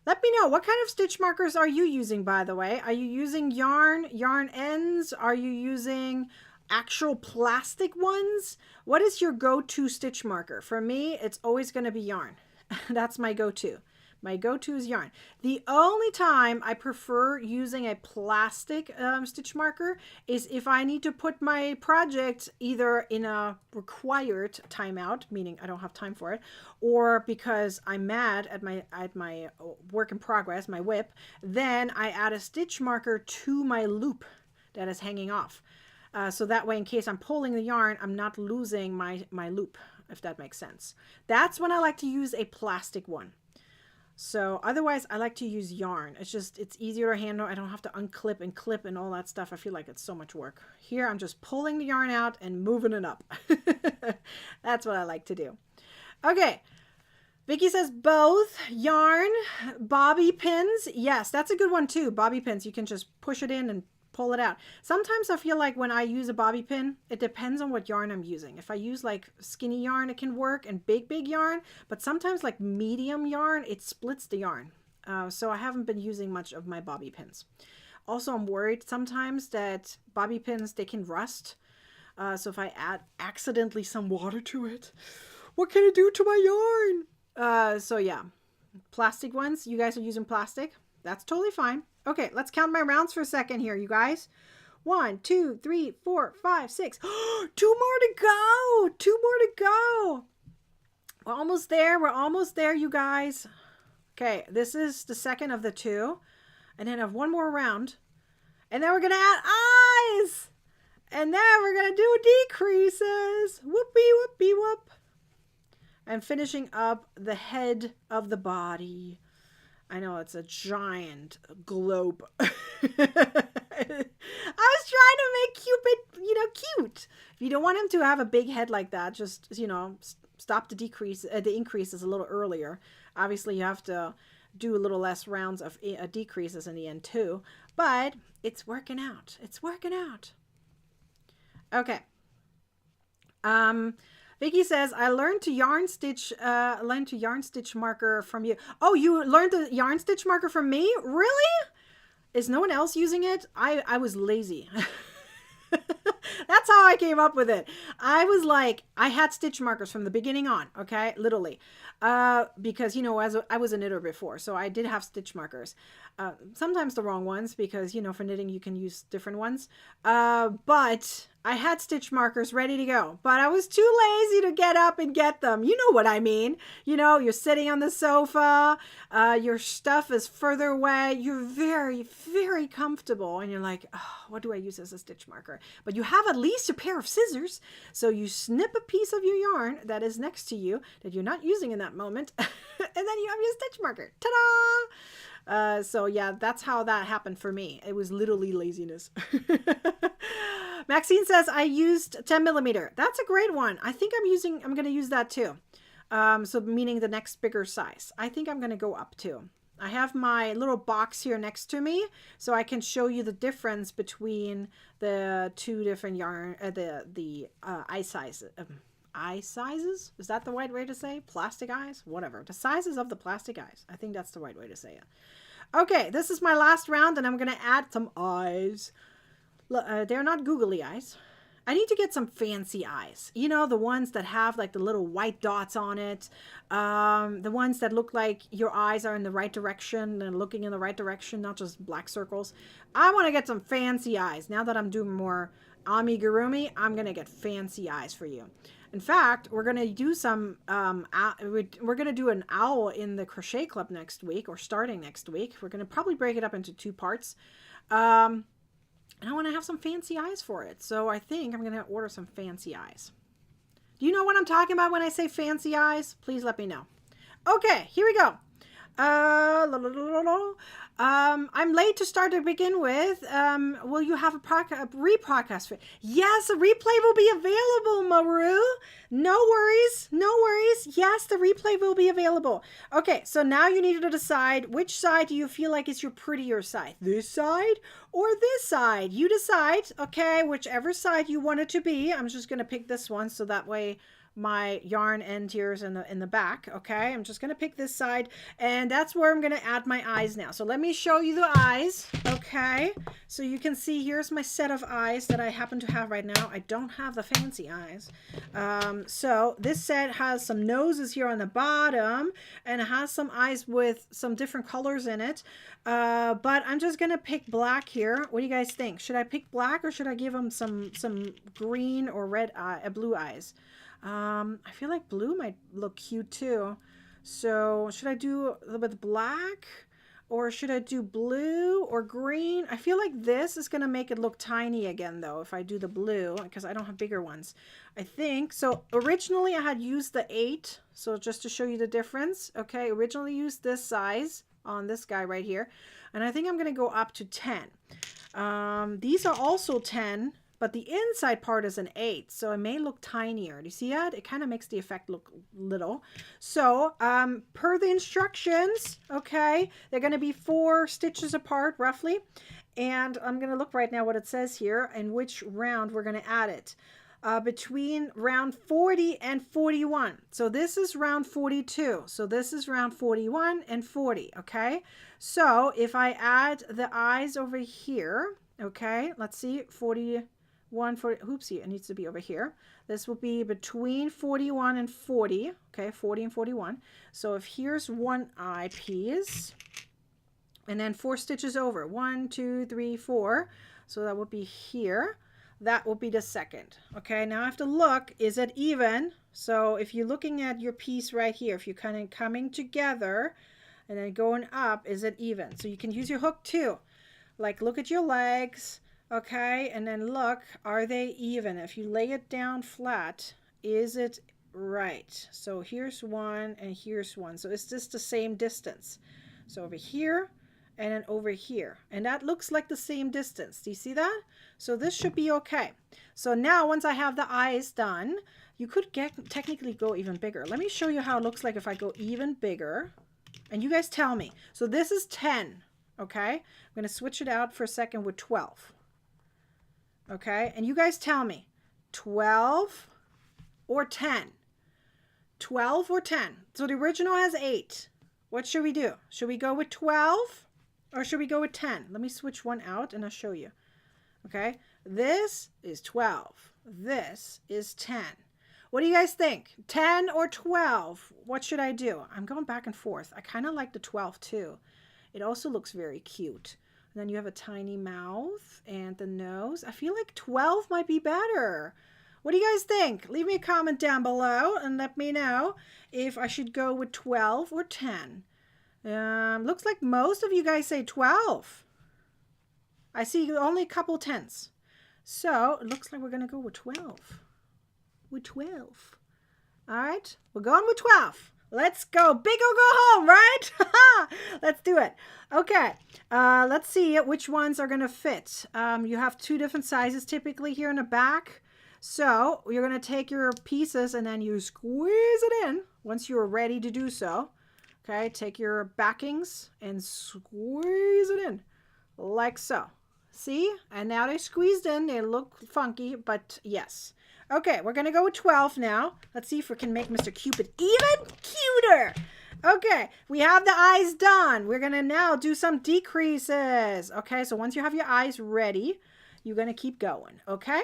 Let me know, what kind of stitch markers are you using, by the way? Are you using yarn ends? Are you using actual plastic ones? What is your go-to stitch marker? For me, it's always going to be yarn. That's my go-to. My go-to is yarn. The only time I prefer using a plastic stitch marker is if I need to put my project either in a required timeout, meaning I don't have time for it, or because I'm mad at my work in progress, my whip, then I add a stitch marker to my loop that is hanging off. So that way, in case I'm pulling the yarn, I'm not losing my loop, if that makes sense. That's when I like to use a plastic one. So otherwise, I like to use yarn. It's easier to handle. I don't have to unclip and clip and all that stuff. I feel like it's so much work. Here, I'm just pulling the yarn out and moving it up. That's what I like to do. Okay. Vicky says both yarn, bobby pins. Yes, that's a good one too. Bobby pins. You can just push it in and pull it out. Sometimes I feel like when I use a bobby pin, it depends on what yarn I'm using. If I use like skinny yarn, it can work, and big yarn, but sometimes like medium yarn, it splits the yarn. So I haven't been using much of my bobby pins. Also, I'm worried sometimes that bobby pins, they can rust. So if I add accidentally some water to it, what can it do to my yarn? So yeah, plastic ones. You guys are using plastic. That's totally fine. Okay, let's count my rounds for a second here, you guys. 1, 2, 3, 4, 5, 6. 2 more to go. 2 more to go. We're almost there. We're almost there, you guys. Okay, this is the second of the 2. And then I have one more round. And then we're going to add eyes. And then we're going to do decreases. Whoopee, whoopee, whoop. And finishing up the head of the body. I know it's a giant globe. I was trying to make Cupid, cute. If you don't want him to have a big head like that, just, stop the increases a little earlier. Obviously, you have to do a little less rounds of decreases in the end too. But it's working out. It's working out. Okay. Vicky says, I learned to yarn stitch marker from you. Oh, you learned the yarn stitch marker from me? Really? Is no one else using it? I was lazy. That's how I came up with it. I was like, I had stitch markers from the beginning on, okay? Literally. Because, as I was a knitter before, so I did have stitch markers. Sometimes the wrong ones because, for knitting you can use different ones. But I had stitch markers ready to go, but I was too lazy to get up and get them. You know what I mean? You're sitting on the sofa, your stuff is further away, you're very, very comfortable, and you're like, oh, what do I use as a stitch marker? But you have at least a pair of scissors, so you snip a piece of your yarn that is next to you that you're not using in that moment, and then you have your stitch marker. Ta-da! So yeah, that's how that happened for me. It was literally laziness. Maxine says, I used 10 millimeter. That's a great one. I think I'm going to use that too. So meaning the next bigger size. I think I'm going to go up too. I have my little box here next to me, so I can show you the difference between the two different yarn, the eye sizes. Eye sizes? Is that the right way to say? Plastic eyes? Whatever. The sizes of the plastic eyes. I think that's the right way to say it. Okay, this is my last round, and I'm going to add some eyes. They're not googly eyes. I need to get some fancy eyes. The ones that have like the little white dots on it. The ones that look like your eyes are in the right direction and looking in the right direction, not just black circles. I want to get some fancy eyes. Now that I'm doing more amigurumi, I'm going to get fancy eyes for you. In fact, we're going to do we're going to do an owl in the crochet club next week, or starting next week. We're going to probably break it up into 2 parts. And I want to have some fancy eyes for it. So I think I'm going to order some fancy eyes. Do you know what I'm talking about when I say fancy eyes? Please let me know. Okay, here we go. I'm late to start to begin with. Will you have a rebroadcast? Yes, a replay will be available, Maru. No worries. No worries. Yes, the replay will be available. Okay, so now you need to decide which side do you feel like is your prettier side? This side or this side? You decide, okay, whichever side you want it to be. I'm just going to pick this one so that way my yarn end here is in the back. Okay, I'm just gonna pick this side, and that's where I'm gonna add my eyes now. So let me show you the eyes. Okay, so you can see here's my set of eyes that I happen to have right now. I don't have the fancy eyes. So this set has some noses here on the bottom, and it has some eyes with some different colors in it. But I'm just gonna pick black here. What do you guys think? Should I pick black, or should I give them some green or red blue eyes? I feel like blue might look cute too. So should I do with black, or should I do blue or green? I feel like this is going to make it look tiny again though if I do the blue, because I don't have bigger ones. I think so. Originally I had used the 8, so just to show you the difference. Okay, originally used this size on this guy right here, and I think I'm going to go up to 10. These are also 10. But the inside part is an 8, so it may look tinier. Do you see that? It kind of makes the effect look little. So per the instructions, okay, they're going to be 4 stitches apart roughly. And I'm going to look right now what it says here and which round we're going to add it. Between round 40 and 41. So this is round 42. So this is round 41 and 40, okay? So if I add the eyes over here, okay, let's see, 40... oopsie, it needs to be over here. This will be between 41 and 40. Okay, 40 and 41. So if here's one eye piece, and then 4 stitches over. 1, 2, 3, 4. So that would be here. That will be the second. Okay, now I have to look, is it even? So if you're looking at your piece right here, if you're kind of coming together and then going up, is it even? So you can use your hook too. Like look at your legs. Okay, and then look, are they even? If you lay it down flat, is it right? So here's one and here's one. So it's just the same distance. So over here and then over here. And that looks like the same distance. Do you see that? So this should be okay. So now once I have the eyes done, you could technically go even bigger. Let me show you how it looks like if I go even bigger. And you guys tell me. So this is 10. Okay, I'm going to switch it out for a second with 12. Okay, and you guys tell me, 12 or 10? 12 or 10? So the original has 8. What should we do? Should we go with 12 or should we go with 10? Let me switch one out and I'll show you. Okay, this is 12. This is 10. What do you guys think? 10 or 12? What should I do? I'm going back and forth. I kind of like the 12 too. It also looks very cute. And then you have a tiny mouth and the nose. I feel like 12 might be better. What do you guys think? Leave me a comment down below and let me know if I should go with 12 or 10. Looks like most of you guys say 12. I see only a couple 10s. So it looks like we're going to go with 12. With 12. All right, we're going with 12. Let's go big or go home, right? Let's do it. Okay, let's see which ones are going to fit. You have 2 different sizes typically here in the back. So you're going to take your pieces and then you squeeze it in once you're ready to do so. Okay, take your backings and squeeze it in like so. See? And now they're squeezed in. They look funky, but yes. Okay, we're going to go with 12 now. Let's see if we can make Mr. Cupid even cuter. Okay, we have the eyes done. We're going to now do some decreases. Okay, so once you have your eyes ready, you're going to keep going. Okay,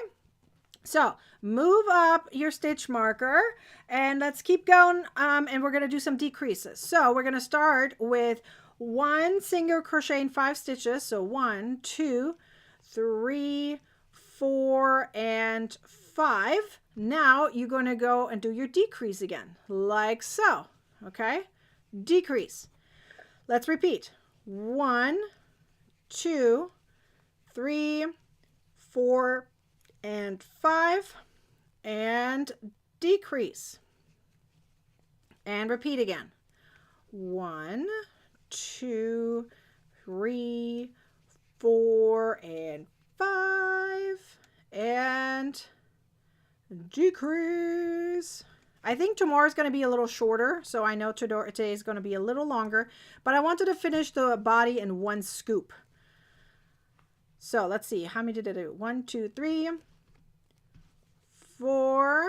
so move up your stitch marker and let's keep going. And we're going to do some decreases. So we're going to start with 1 single crochet in 5 stitches. So 1, 2, 3, 4, and 5. Now you're going to go and do your decrease again, like so. Okay, decrease. Let's repeat. 1, 2, 3, 4 and 5, and decrease. And repeat again. 1, 2, 3, 4, and 5, and decrease. I think tomorrow's going to be a little shorter, so I know today is going to be a little longer, but I wanted to finish the body in one scoop. So let's see, how many did I do? 1, 2, 3, 4.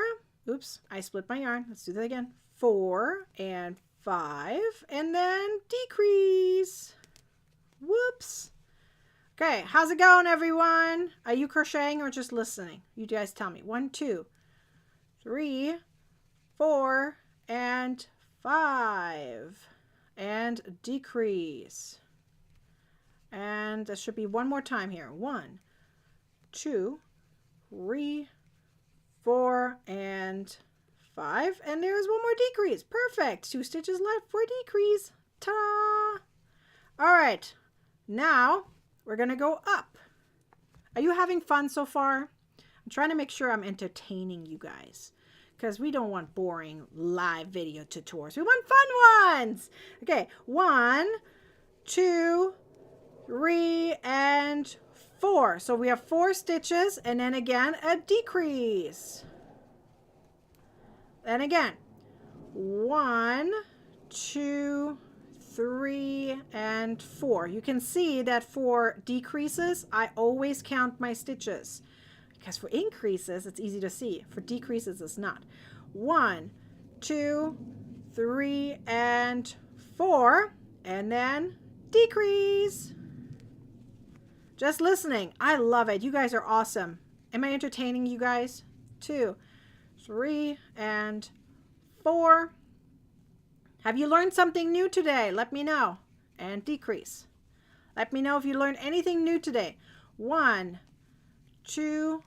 Oops, I split my yarn. Let's do that again. 4 and 5, and then decrease. Whoops. Okay, how's it going, everyone? Are you crocheting or just listening? You guys tell me. 1, 2, 3, 4, and 5, and decrease. And there should be one more time here. 1, 2, 3, 4, and 5, and there's one more decrease. Perfect. 2 stitches left for decrease. Ta-da! All right, now we're gonna go up. Are you having fun so far? I'm trying to make sure I'm entertaining you guys, because we don't want boring live video tutorials. We want fun ones. Okay, 1, 2, 3, and 4. So we have 4 stitches, and then again a decrease. Then again, 1, 2, 3, and 4. You can see that for decreases, I always count my stitches. Because for increases, it's easy to see. For decreases, it's not. 1, 2, 3, and 4. And then decrease. Just listening. I love it. You guys are awesome. Am I entertaining you guys? 2, 3, and 4. Have you learned something new today? Let me know. And decrease. Let me know if you learned anything new today. 1, 2,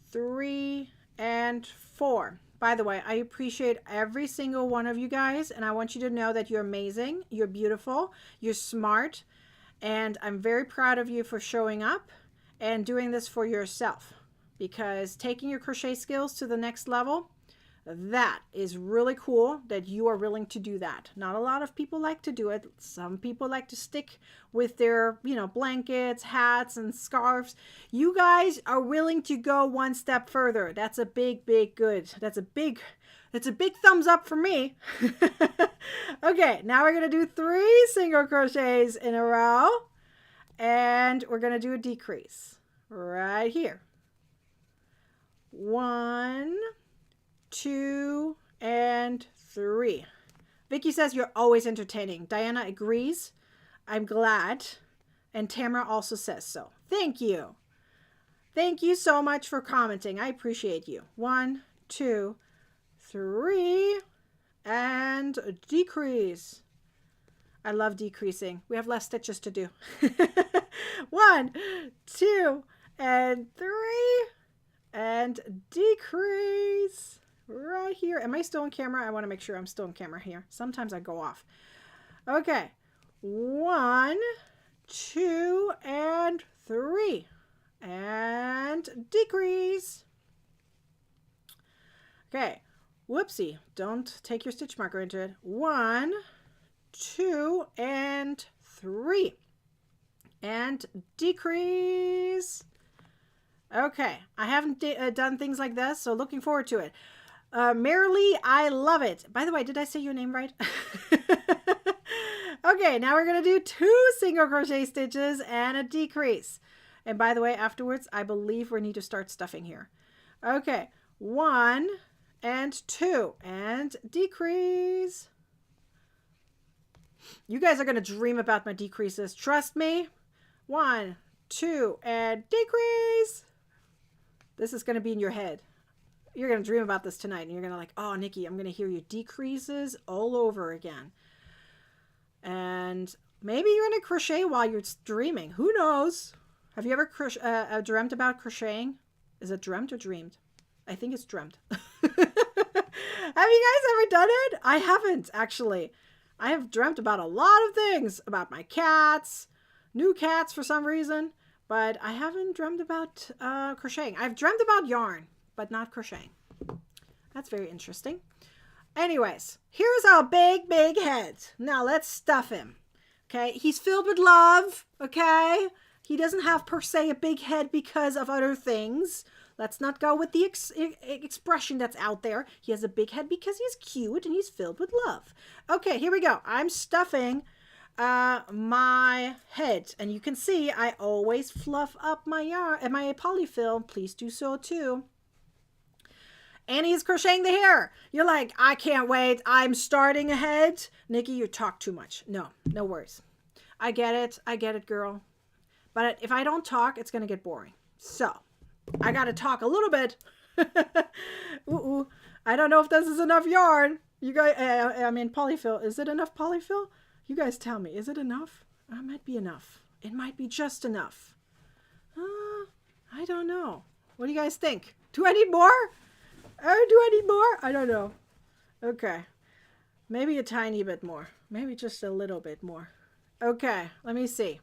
3, and 4. By the way, I appreciate every single one of you guys, and I want you to know that you're amazing, you're beautiful, you're smart, and I'm very proud of you for showing up and doing this for yourself, because taking your crochet skills to the next level, that is really cool that you are willing to do that. Not a lot of people like to do it. Some people like to stick with their, blankets, hats, and scarves. You guys are willing to go one step further. That's a big, big good. That's a big thumbs up for me. Okay, now we're going to do 3 single crochets in a row, and we're going to do a decrease right here. 1, 2, and 3. Vicky says you're always entertaining. Diana agrees. I'm glad. And Tamara also says so. Thank you. Thank you so much for commenting. I appreciate you. 1, 2, 3, and decrease. I love decreasing. We have less stitches to do. 1, 2, and 3, and decrease. Right here. Am I still on camera? I want to make sure I'm still on camera here. Sometimes I go off. Okay. 1, 2, and 3. And decrease. Okay. Whoopsie. Don't take your stitch marker into it. 1, 2, and 3. And decrease. Okay. I haven't done things like this, so looking forward to it. Marilee, I love it. By the way, did I say your name right? Okay, now we're going to do 2 single crochet stitches and a decrease. And by the way, afterwards, I believe we need to start stuffing here. Okay, 1 and 2 and decrease. You guys are going to dream about my decreases. Trust me. 1, 2, and decrease. This is going to be in your head. You're going to dream about this tonight, and you're going to oh, Nikki, I'm going to hear your decreases all over again. And maybe you're going to crochet while you're dreaming. Who knows? Have you ever dreamt about crocheting? Is it dreamt or dreamed? I think it's dreamt. Have you guys ever done it? I haven't, actually. I have dreamt about a lot of things. About my cats. New cats for some reason. but I haven't dreamt about crocheting. I've dreamt about yarn, but not crocheting. That's very interesting. Anyways, here's our big, big head. Now let's stuff him. Okay, he's filled with love. Okay, he doesn't have per se a big head because of other things. Let's not go with the expression that's out there. He has a big head because he's cute and he's filled with love. Okay, here we go. I'm stuffing my head, and you can see I always fluff up my yarn and my polyfill. Please do so too. And he's crocheting the hair. You're like, I can't wait. I'm starting ahead. Nikki, you talk too much. No worries. I get it. I get it, girl. But if I don't talk, it's going to get boring. So I got to talk a little bit. Ooh. I don't know if this is enough yarn. You guys, I mean, polyfill. Is it enough polyfill? You guys tell me. Is it enough? It might be enough. It might be just enough. I don't know. What do you guys think? Do I need more? Do I need more? I don't know. Okay. Maybe a tiny bit more. Maybe just a little bit more. Okay. Let me see.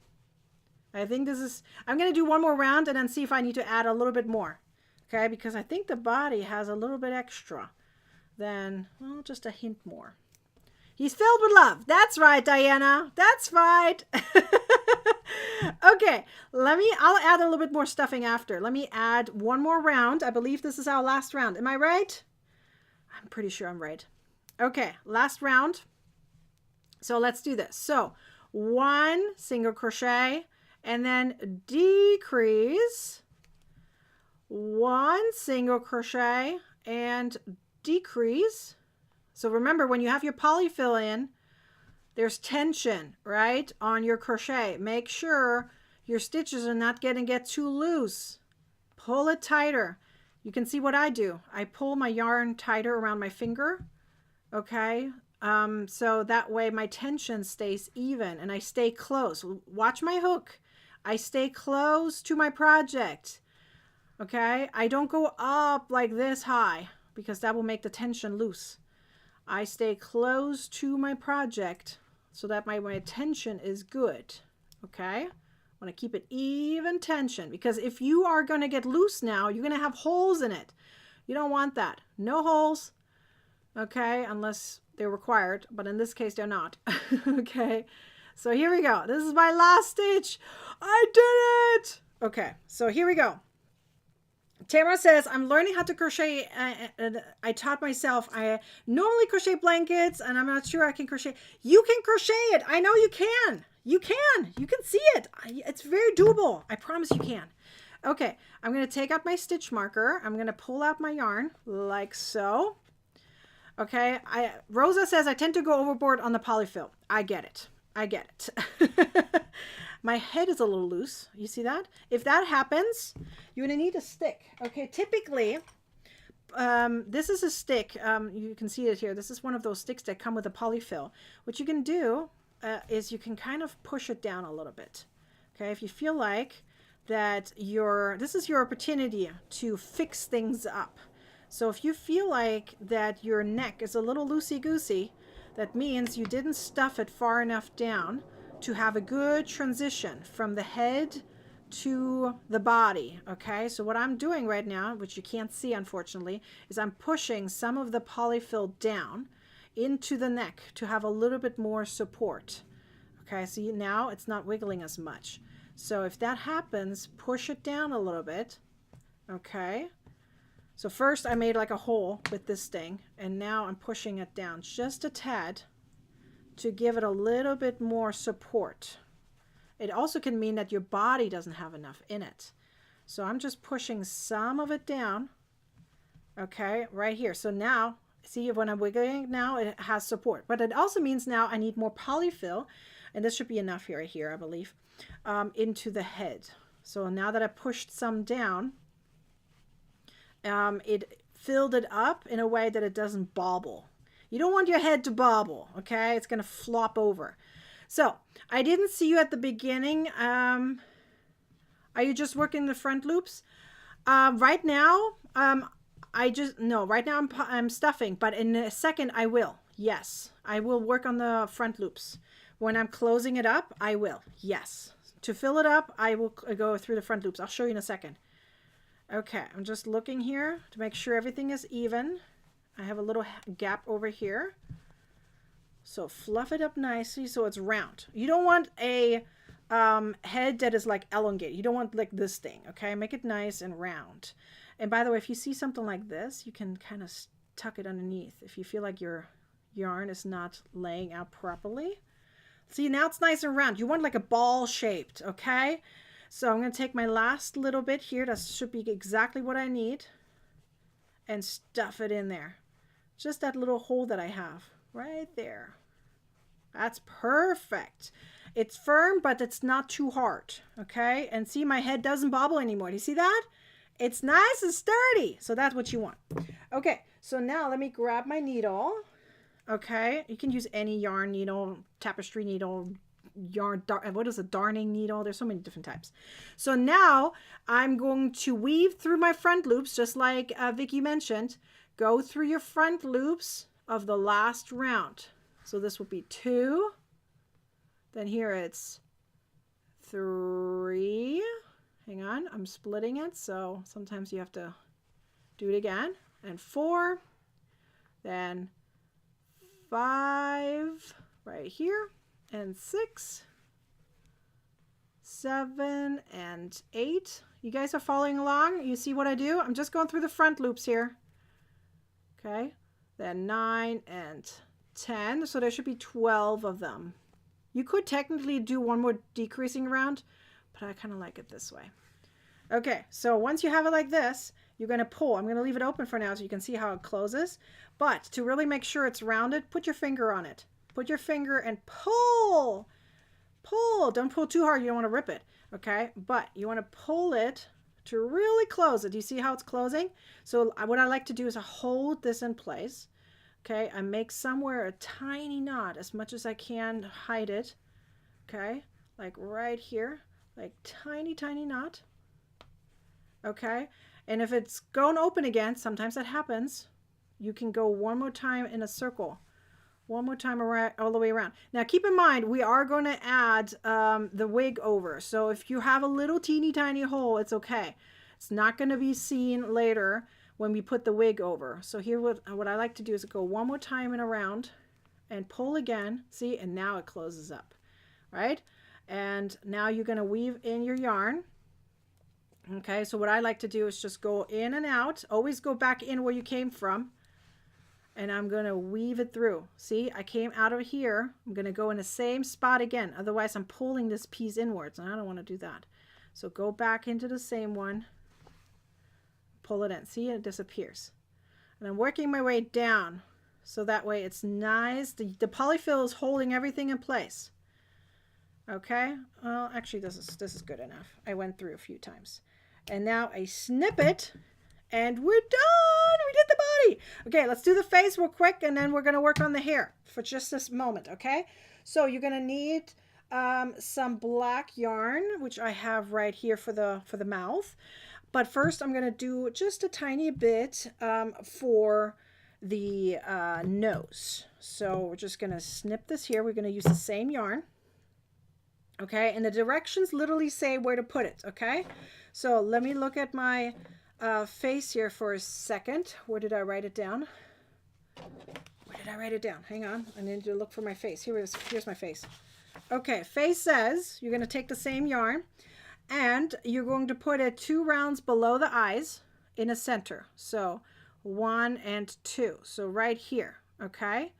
I think this is... I'm going to do one more round and then see if I need to add a little bit more. Okay? Because I think the body has a little bit extra than, well, just a hint more. He's filled with love. That's right, Diana. That's right. Okay, I'll add a little bit more stuffing after. Let me add one more round. I believe this is our last round. Am I right? I'm pretty sure I'm right. Okay, last round. So let's do this. So 1 single crochet and then decrease, 1 single crochet and decrease. So remember, when you have your polyfill in, there's tension, right, on your crochet. Make sure your stitches are not going to get too loose. Pull it tighter. You can see what I do. I pull my yarn tighter around my finger, okay? So that way my tension stays even and I stay close. Watch my hook. I stay close to my project, okay? I don't go up like this high because that will make the tension loose. I stay close to my project so that my tension is good, okay? I want to keep it even tension because if you are going to get loose now, you're going to have holes in it. You don't want that. No holes, okay, unless they're required, but in this case, they're not, okay? So here we go. This is my last stitch. I did it! Okay, so here we go. Tamara says, I'm learning how to crochet. I taught myself. I normally crochet blankets, and I'm not sure I can crochet. You can crochet it. I know you can. You can. You can see it. It's very doable. I promise you can. Okay, I'm going to take out my stitch marker. I'm going to pull out my yarn like so. Okay, Rosa says, I tend to go overboard on the polyfill. I get it. I get it. My head is a little loose. You see that? If that happens, you're going to need a stick. Okay, typically, this is a stick. You can see it here. This is one of those sticks that come with a polyfill. What you can do is you can kind of push it down a little bit. Okay, if you feel like that this is your opportunity to fix things up. So if you feel like that your neck is a little loosey-goosey, that means you didn't stuff it far enough down to have a good transition from the head to the body, okay? So what I'm doing right now, which you can't see unfortunately, is I'm pushing some of the polyfill down into the neck to have a little bit more support, okay? So now it's not wiggling as much. So if that happens, push it down a little bit, okay? So first I made like a hole with this thing, and now I'm pushing it down just a tad to give it a little bit more support. It also can mean that your body doesn't have enough in it. So I'm just pushing some of it down, okay, right here. So now, see, when I'm wiggling now, it has support. But it also means now I need more polyfill, and this should be enough here, I believe, into the head. So now that I pushed some down, it filled it up in a way that it doesn't bobble. You don't want your head to bobble, okay? It's going to flop over. So I didn't see you at the beginning. Are you just working the front loops? Right now, right now I'm stuffing, but in a second I will. Yes, I will work on the front loops. When I'm closing it up, I will. Yes, to fill it up, I will go through the front loops. I'll show you in a second. Okay, I'm just looking here to make sure everything is even. I have a little gap over here. So fluff it up nicely so it's round. You don't want a head that is like elongated. You don't want like this thing, okay? Make it nice and round. And by the way, if you see something like this, you can kind of tuck it underneath if you feel like your yarn is not laying out properly. See, now it's nice and round. You want like a ball shaped, okay? So I'm going to take my last little bit here. That should be exactly what I need. And stuff it in there. Just that little hole that I have right there. That's perfect. It's firm, but it's not too hard, okay? And see, my head doesn't bobble anymore. Do you see that? It's nice and sturdy. So that's what you want. Okay, so now let me grab my needle. Okay, you can use any yarn needle, tapestry needle, yarn, what is a darning needle? There's so many different types. So now I'm going to weave through my front loops, just like Vicky mentioned. Go through your front loops of the last round. So this will be 2. Then here it's 3. Hang on, I'm splitting it, so sometimes you have to do it again. And 4. Then 5 right here, and 6, 7, and 8. You guys are following along? You see what I do? I'm just going through the front loops here. Okay, then 9 and 10. So there should be 12 of them. You could technically do one more decreasing round, but I kind of like it this way. Okay, so once you have it like this, you're going to pull. I'm going to leave it open for now so you can see how it closes. But to really make sure it's rounded, put your finger on it. Put your finger and pull. Pull. Don't pull too hard. You don't want to rip it. Okay, but you want to pull it to really close it. Do you see how it's closing? So what I like to do is I hold this in place. Okay, I make somewhere a tiny knot as much as I can, hide it. Okay, like right here, like tiny, tiny knot. Okay, and if it's going open again, sometimes that happens, you can go one more time in a circle. One more time around, all the way around. Now keep in mind, we are going to add the wig over. So if you have a little teeny tiny hole, it's okay. It's not going to be seen later when we put the wig over. So here what I like to do is go one more time and around and pull again. See, and now it closes up, right? And now you're going to weave in your yarn. Okay, so what I like to do is just go in and out. Always go back in where you came from. And I'm going to weave it through. See, I came out of here. I'm going to go in the same spot again. Otherwise, I'm pulling this piece inwards, and I don't want to do that. So go back into the same one. Pull it in. See, it disappears. And I'm working my way down. So that way it's nice. The polyfill is holding everything in place. Okay. Well, actually, this is good enough. I went through a few times. And now I snip it. And we're done. We did the body. Okay, let's do the face real quick, and then we're going to work on the hair for just this moment, okay? So you're going to need some black yarn, which I have right here for the mouth. But first, I'm going to do just a tiny bit for the nose. So we're just going to snip this here. We're going to use the same yarn. Okay, and the directions literally say where to put it, okay? So let me look at my face here for a second. Where did I write it down? Where did I write it down? Hang on. I need to look for my face. Here's my face. Okay, face says you're going to take the same yarn and you're going to put it 2 rounds below the eyes in a center. So 1 and 2. So right here. Okay.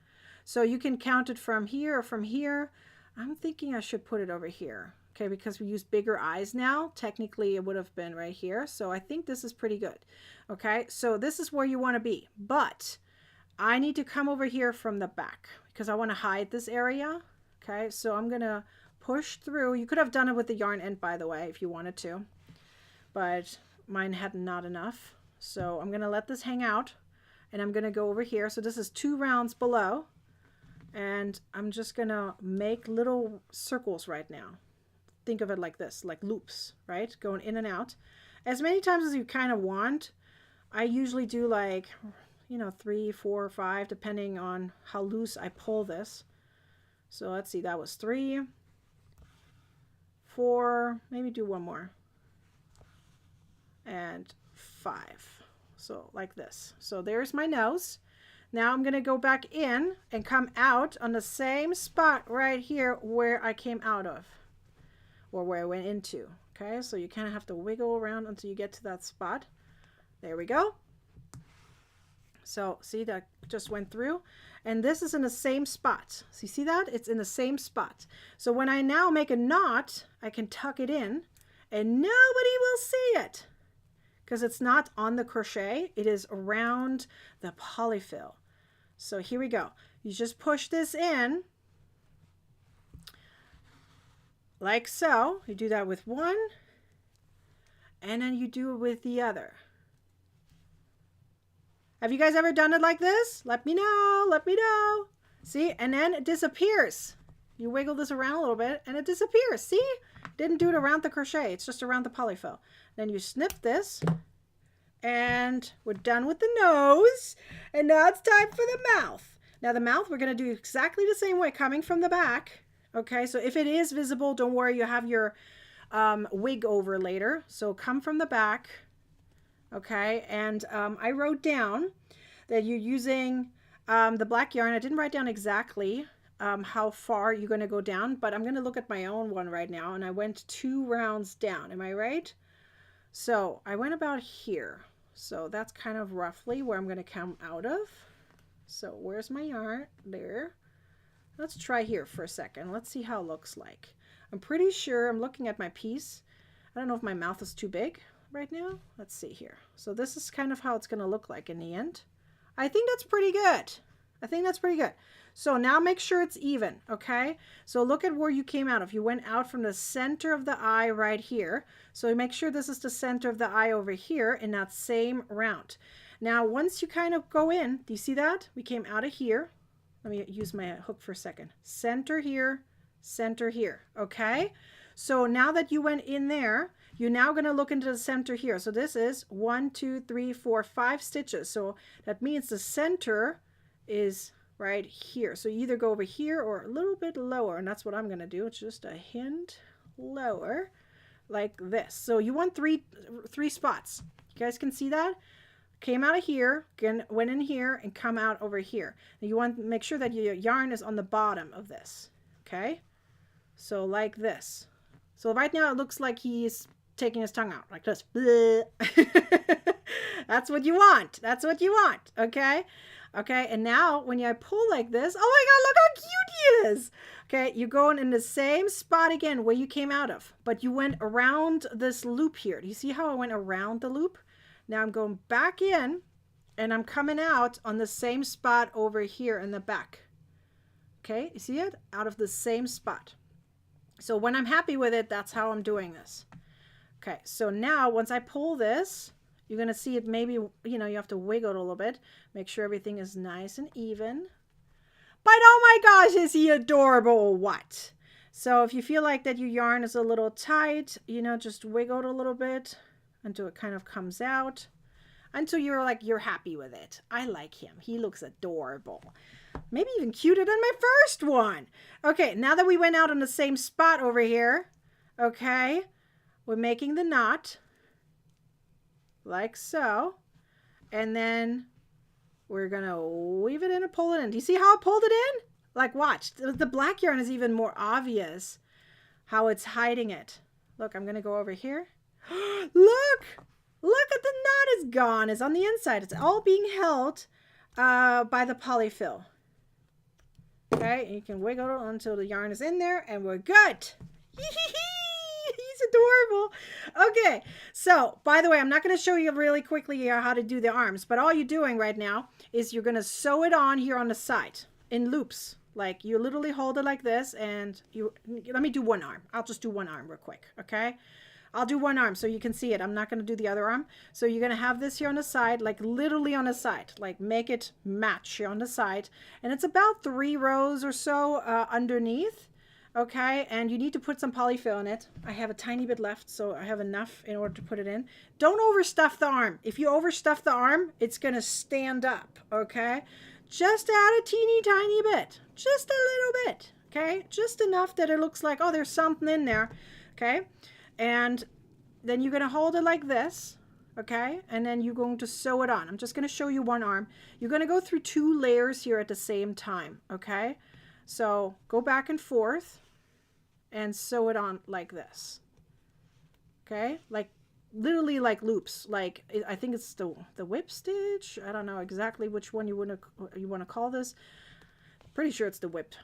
So you can count it from here or from here. I'm thinking I should put it over here. Okay, because we use bigger eyes now. Technically, it would have been right here. So I think this is pretty good. Okay, so this is where you want to be. But I need to come over here from the back because I want to hide this area. Okay, so I'm going to push through. You could have done it with the yarn end, by the way, if you wanted to. But mine had not enough. So I'm going to let this hang out. And I'm going to go over here. So this is 2 rounds below. And I'm just going to make little circles right now. Think of it like this, like loops, right? Going in and out. As many times as you kind of want. I usually do like, 3, 4, 5, depending on how loose I pull this. So let's see, that was 3, 4, maybe do one more, and 5. So like this. So there's my nose. Now I'm going to go back in and come out on the same spot right here where I came out of, or where I went into. Okay, so you kind of have to wiggle around until you get to that spot. There we go. So see, that just went through, and this is in the same spot. So you see that? It's in the same spot. So when I now make a knot, I can tuck it in and nobody will see it because it's not on the crochet. It is around the polyfill. So here we go. You just push this in like so. You do that with one, and then you do it with the other. Have you guys ever done it like this? Let me know. Let me know. See? And then it disappears. You wiggle this around a little bit and it disappears. See? Didn't do it around the crochet. It's just around the polyfill. Then you snip this. And we're done with the nose. And now it's time for the mouth. Now the mouth, we're going to do exactly the same way, coming from the back. Okay, so if it is visible, don't worry. You have your wig over later. So come from the back. Okay, and I wrote down that you're using the black yarn. I didn't write down exactly how far you're going to go down, but I'm going to look at my own one right now. And I went 2 rounds down. Am I right? So I went about here. So that's kind of roughly where I'm going to come out of. So where's my yarn? There. Let's try here for a second. Let's see how it looks like. I'm pretty sure I'm looking at my piece. I don't know if my mouth is too big right now. Let's see here. So this is kind of how it's going to look like in the end. I think that's pretty good. I think that's pretty good. So now make sure it's even, okay? So look at where you came out of. You went out from the center of the eye right here. So make sure this is the center of the eye over here in that same round. Now, once you kind of go in, do you see that? We came out of here. Let me use my hook for a second. Center here, okay? So now that you went in there, you're now going to look into the center here. So this is 1, 2, 3, 4, 5 stitches. So that means the center is right here. So you either go over here or a little bit lower, and that's what I'm going to do. It's just a hint lower like this. So you want three spots. You guys can see that? Came out of here, went in here, and come out over here. Now you want to make sure that your yarn is on the bottom of this. Okay? So like this. So right now it looks like he's taking his tongue out like this. That's what you want. That's what you want. Okay? Okay, and now when I pull like this, oh my God, look how cute he is. Okay, you're going in the same spot again where you came out of, but you went around this loop here. Do you see how I went around the loop? Now I'm going back in and I'm coming out on the same spot over here in the back. Okay, you see it? Out of the same spot. So when I'm happy with it, that's how I'm doing this. Okay, so now once I pull this, you're going to see it maybe, you know, you have to wiggle it a little bit. Make sure everything is nice and even. But oh my gosh, is he adorable or what? So if you feel like that your yarn is a little tight, you know, just wiggle it a little bit until it kind of comes out. Until you're happy with it. I like him. He looks adorable. Maybe even cuter than my first one. Okay, now that we went out on the same spot over here, okay, we're making the knot. Like so, and then we're gonna weave it in and pull it in. Do you see how I pulled it in? Like, watch, the black yarn is even more obvious how it's hiding it. Look, I'm gonna go over here. Look at the knot is gone. It's on the inside. It's all being held by the polyfill. Okay, and you can wiggle it until the yarn is in there, and we're good. He's adorable. Okay, so by the way, I'm not going to show you really quickly how to do the arms, but all you're doing right now is you're going to sew it on here on the side in loops. Like you literally hold it like this, and let me do one arm. I'll just do one arm real quick. Okay, I'll do one arm so you can see it. I'm not going to do the other arm. So you're going to have this here on the side, like literally on the side, like make it match here on the side, and it's about 3 rows or so underneath. Okay, and you need to put some polyfill in it. I have a tiny bit left, so I have enough in order to put it in. Don't overstuff the arm. If you overstuff the arm, it's going to stand up, okay? Just add a teeny tiny bit. Just a little bit, okay? Just enough that it looks like, oh, there's something in there. Okay, and then you're going to hold it like this. Okay, and then you're going to sew it on. I'm just going to show you one arm. You're going to go through 2 layers here at the same time. Okay, so go back and forth and sew it on like this. Okay, like literally like loops. Like I think it's the whip stitch. I don't know exactly which one you want to call this. Pretty sure it's the whip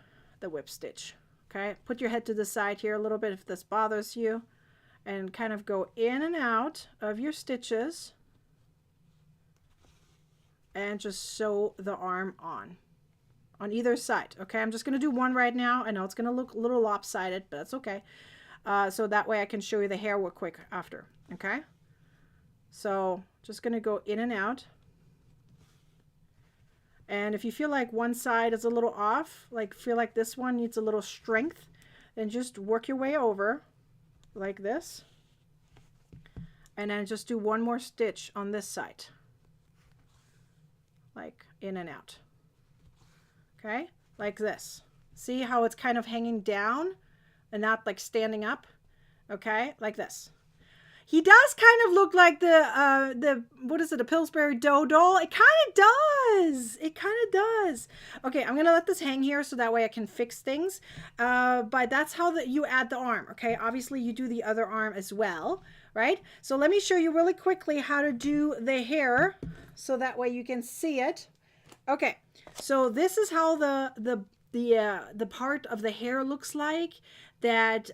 stitch. Okay, put your head to the side here a little bit if this bothers you, and kind of go in and out of your stitches and just sew the arm on either side. Okay, I'm just going to do one right now. I know it's going to look a little lopsided, but that's okay. So that way I can show you the hair real quick after. Okay, so just going to go in and out. And if you feel like one side is a little off, like feel like this one needs a little strength, then just work your way over like this. And then just do one more stitch on this side. Like in and out. Okay, like this. See how it's kind of hanging down and not like standing up? Okay, like this. He does kind of look like the what is it, a Pillsbury Dough doll? It kind of does. It kind of does. Okay, I'm gonna let this hang here so that way I can fix things. But that's how you add the arm. Okay, obviously you do the other arm as well, right? So let me show you really quickly how to do the hair so that way you can see it. Okay, so this is how the part of the hair looks like that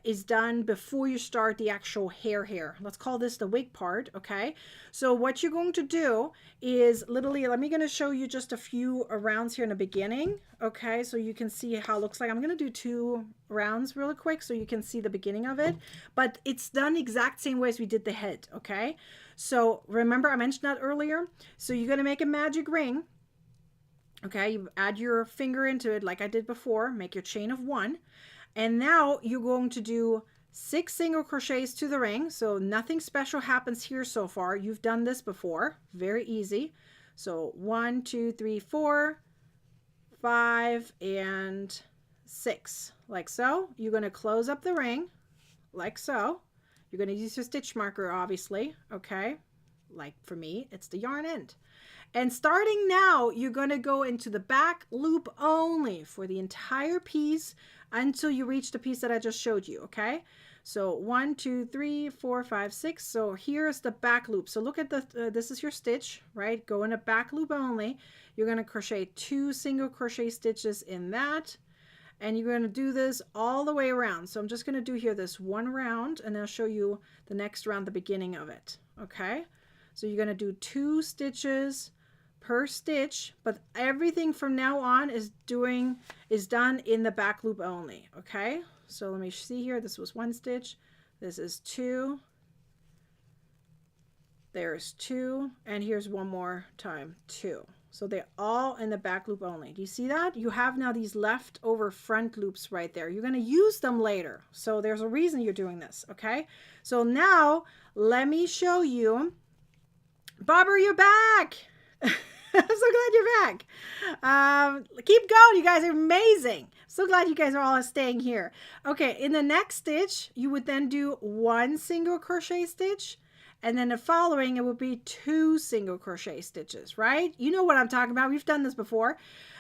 is done before you start the actual hair. Let's call this the wig part. Okay, so what you're going to do is literally, let me gonna show you just a few rounds here in the beginning. Okay, so you can see how it looks like. I'm gonna do 2 rounds really quick so you can see the beginning of it, but it's done exact same way as we did the head. Okay, so remember I mentioned that earlier. So you're gonna make a magic ring. Okay, you add your finger into it like I did before, make your chain of 1. And now you're going to do 6 single crochets to the ring. So nothing special happens here so far. You've done this before. Very easy. So 1, 2, 3, 4, 5, and 6. Like so. You're going to close up the ring like so. You're going to use your stitch marker, obviously. Okay. Like for me, it's the yarn end. And starting now, you're going to go into the back loop only for the entire piece until you reach the piece that I just showed you. Okay, so 1, 2, 3, 4, 5, 6. So here's the back loop. So look at this is your stitch, right? Go in a back loop only. You're going to crochet 2 single crochet stitches in that, and you're going to do this all the way around. So I'm just going to do here this 1 round, and I'll show you the next round, the beginning of it. Okay, so you're going to do 2 stitches per stitch, but everything from now on is done in the back loop only. Okay, so let me see here. This was 1 stitch, this is 2, there's 2, and here's one more time 2. So they're all in the back loop only. Do you see that? You have now these leftover front loops right there. You're going to use them later, so there's a reason you're doing this. Okay, so now let me show you. Barbara, you're back. I'm so glad you're back. Keep going. You guys are amazing. So glad you guys are all staying here. Okay, in the next stitch, you would then do 1 single crochet stitch, and then the following, it would be 2 single crochet stitches, right? You know what I'm talking about. We've done this before.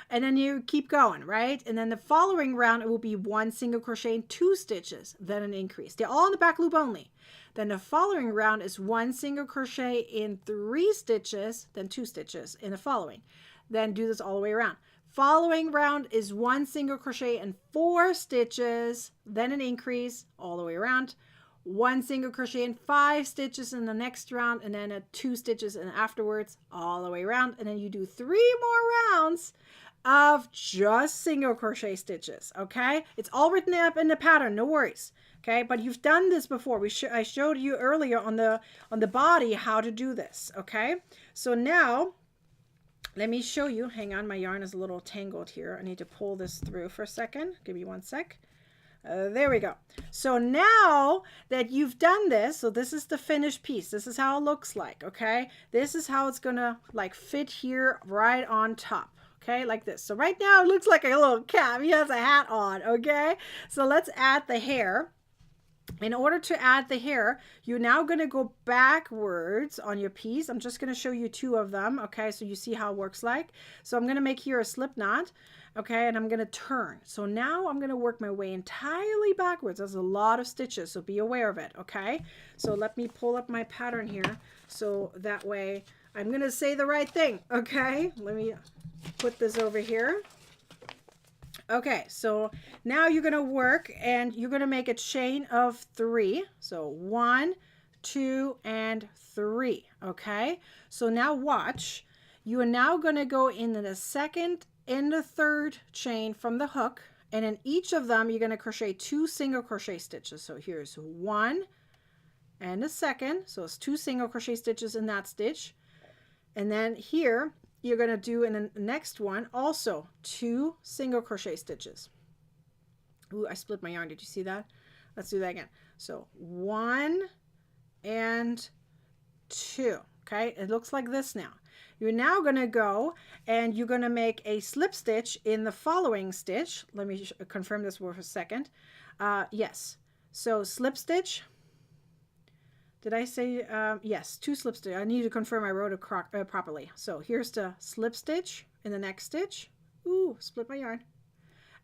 And then you keep going, right? And then the following round, it will be 1 single crochet and 2 stitches, then an increase. They're all in the back loop only. Then the following round is 1 single crochet in 3 stitches, then 2 stitches in the following. Then do this all the way around. Following round is 1 single crochet and 4 stitches, then an increase all the way around. 1 single crochet and 5 stitches in the next round, and then 2 stitches and afterwards all the way around. And then you do 3 more rounds of just single crochet stitches. Okay, it's all written up in the pattern, no worries. Okay, but you've done this before. I showed you earlier on the body how to do this. Okay, so now let me show you. Hang on, my yarn is a little tangled here. I need to pull this through for a second. Give me 1 sec. There we go. So now that you've done this, so this is the finished piece. This is how it looks like. Okay, this is how it's gonna like fit here right on top. Okay, like this. So right now it looks like a little cap. He has a hat on. Okay, so let's add the hair. In order to add the hair, you're now going to go backwards on your piece. I'm just going to show you two of them, okay, so you see how it works like. So I'm going to make here a slip knot, okay, and I'm going to turn. So now I'm going to work my way entirely backwards. There's a lot of stitches, so be aware of it, okay? So let me pull up my pattern here so that way I'm going to say the right thing, okay? Let me put this over here. Okay, so now you're going to work and you're going to make a chain of 3. So 1, 2, and 3. Okay, so now watch. You are now going to go into the second and the third chain from the hook. And in each of them, you're going to crochet 2 single crochet stitches. So here's 1 and a second. So it's 2 single crochet stitches in that stitch. And then here, you're going to do in the next one also 2 single crochet stitches. Ooh, I split my yarn. Did you see that? Let's do that again. So 1 and 2. Okay, it looks like this now. You're now going to go and you're going to make a slip stitch in the following stitch. Let me confirm this for a second. Yes. So slip stitch. Did I say, yes, 2 slip stitches. I need to confirm I wrote it properly. So here's the slip stitch in the next stitch. Ooh, split my yarn.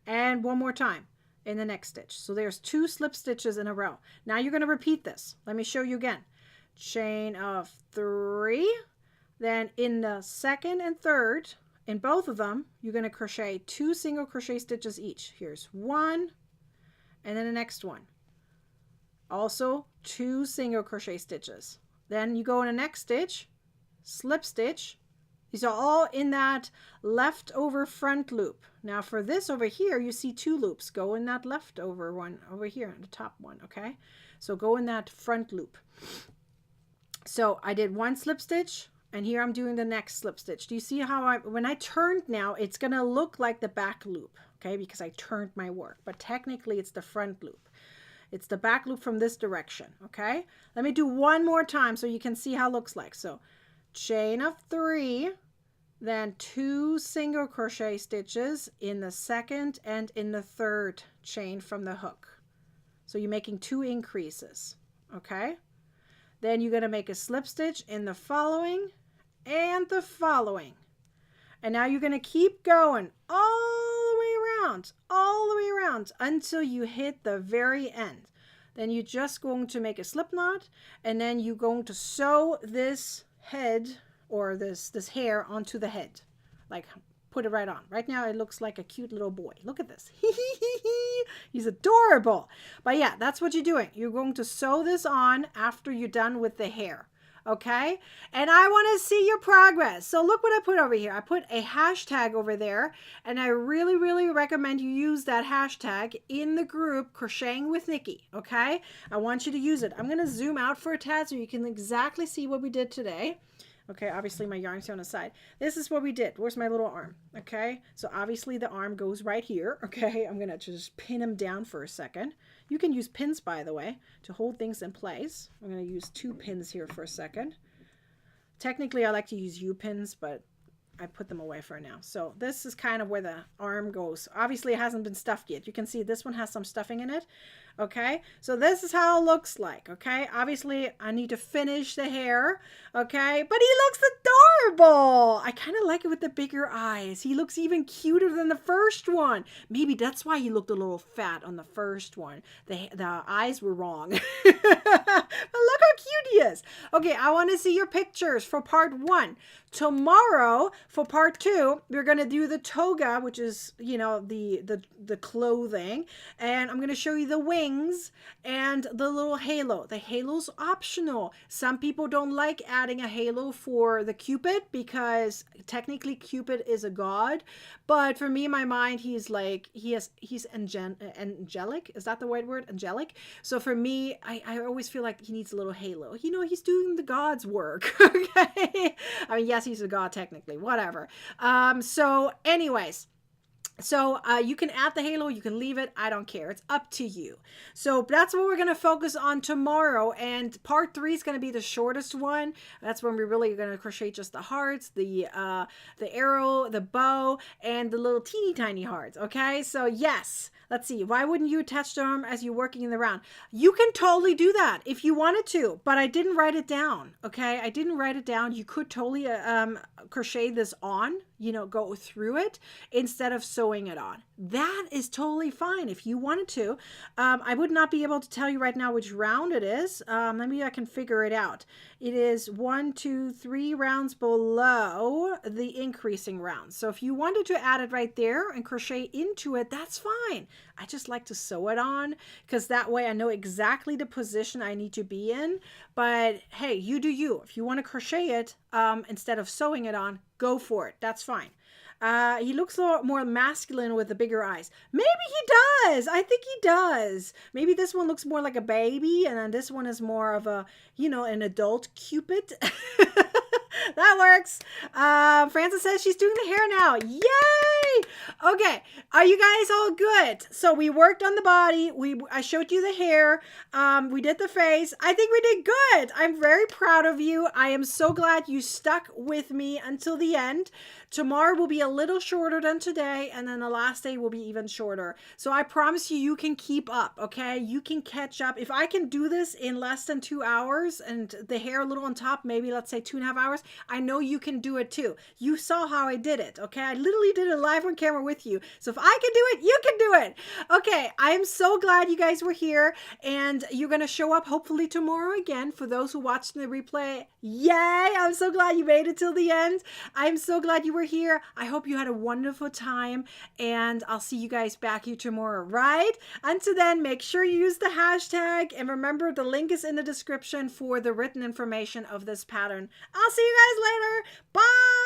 And one more time in the next stitch. So there's 2 slip stitches in a row. Now you're going to repeat this. Let me show you again. Chain of 3. Then in the second and third, in both of them, you're going to crochet 2 single crochet stitches each. Here's 1, and then the next one. Also 2 single crochet stitches. Then you go in the next stitch, slip stitch. These are all in that leftover front loop. Now for this over here, you see 2 loops. Go in that leftover one over here, the top one, okay? So go in that front loop. So I did 1 slip stitch, and here I'm doing the next slip stitch. Do you see how when I turned now, it's gonna look like the back loop, okay? Because I turned my work, but technically it's the front loop. It's the back loop from this direction, okay? Let me do one more time so you can see how it looks like. So chain of 3, then 2 single crochet stitches in the second and in the third chain from the hook. So you're making 2 increases, okay? Then you're going to make a slip stitch in the following and the following. And now you're going to keep going all the way around until you hit the very end. Then you're just going to make a slip knot, and then you're going to sew this head or this hair onto the head. Like put it right on. Right now it looks like a cute little boy. Look at this. He's adorable. But yeah, that's what you're doing. You're going to sew this on after you're done with the hair. Okay, and I want to see your progress. So look what I put over here. I put a hashtag over there, and I really recommend you use that hashtag in the group Crocheting with Nikki. Okay, I want you to use it. I'm going to zoom out for a tad so you can exactly see what we did today. Okay, obviously my yarn's here on the side. This is what we did. Where's my little arm? Okay, so obviously the arm goes right here. Okay, I'm going to just pin him down for a second. You can use pins, by the way, to hold things in place. I'm going to use 2 pins here for a second. Technically, I like to use U-pins, but I put them away for now. So this is kind of where the arm goes. Obviously, it hasn't been stuffed yet. You can see this one has some stuffing in it. Okay, so this is how it looks like. Okay, obviously, I need to finish the hair. Okay, but he looks adorable. I kind of like it with the bigger eyes. He looks even cuter than the first one. Maybe that's why he looked a little fat on the first one. The eyes were wrong. But look how cute he is. Okay, I want to see your pictures for part 1. Tomorrow, for part 2, we're going to do the toga, which is, you know, the clothing. And I'm going to show you the wings and the little halo. The halo's optional. Some people don't like adding a halo for the Cupid because technically Cupid is a god. But for me, in my mind, he's angelic. Is that the right word? Angelic. So for me, I always feel like he needs a little halo. You know, he's doing the god's work. Okay. I mean, yes, he's a god technically. Whatever. So anyways. So you can add the halo, you can leave it. I don't care. It's up to you. So that's what we're going to focus on tomorrow. And part 3 is going to be the shortest one. That's when we're really going to crochet just the hearts, the arrow, the bow, and the little teeny tiny hearts. Okay, so yes. Let's see. Why wouldn't you attach the arm as you're working in the round? You can totally do that if you wanted to, but I didn't write it down. Okay, I didn't write it down. You could totally crochet this on, go through it instead of sewing it on. That is totally fine if you wanted to. I would not be able to tell you right now which round it is. Maybe I can figure it out. It is 1, 2, 3 rounds below the increasing rounds. So if you wanted to add it right there and crochet into it, that's fine. I just like to sew it on because that way I know exactly the position I need to be in. But hey, you do you. If you want to crochet it instead of sewing it on, go for it. That's fine. He looks a lot more masculine with the bigger eyes. Maybe he does. I think he does. Maybe this one looks more like a baby, and then this one is more of a, an adult Cupid. That works. Frances says she's doing the hair now. Yay! Okay. Are you guys all good? So we worked on the body. I showed you the hair. We did the face. I think we did good. I'm very proud of you. I am so glad you stuck with me until the end. Tomorrow will be a little shorter than today, and then the last day will be even shorter. So I promise you, you can keep up, okay? You can catch up. If I can do this in less than 2 hours and the hair a little on top, maybe let's say 2.5 hours, I know you can do it too. You saw how I did it, okay? I literally did it live on camera with you. So if I can do it, you can do it. Okay, I am so glad you guys were here, and you're going to show up hopefully tomorrow again for those who watched the replay. Yay! I'm so glad you made it till the end. I'm so glad you were here. I hope you had a wonderful time, and I'll see you guys back here tomorrow, right? Until then, make sure you use the hashtag, and remember the link is in the description for the written information of this pattern. I'll see you guys later. Bye!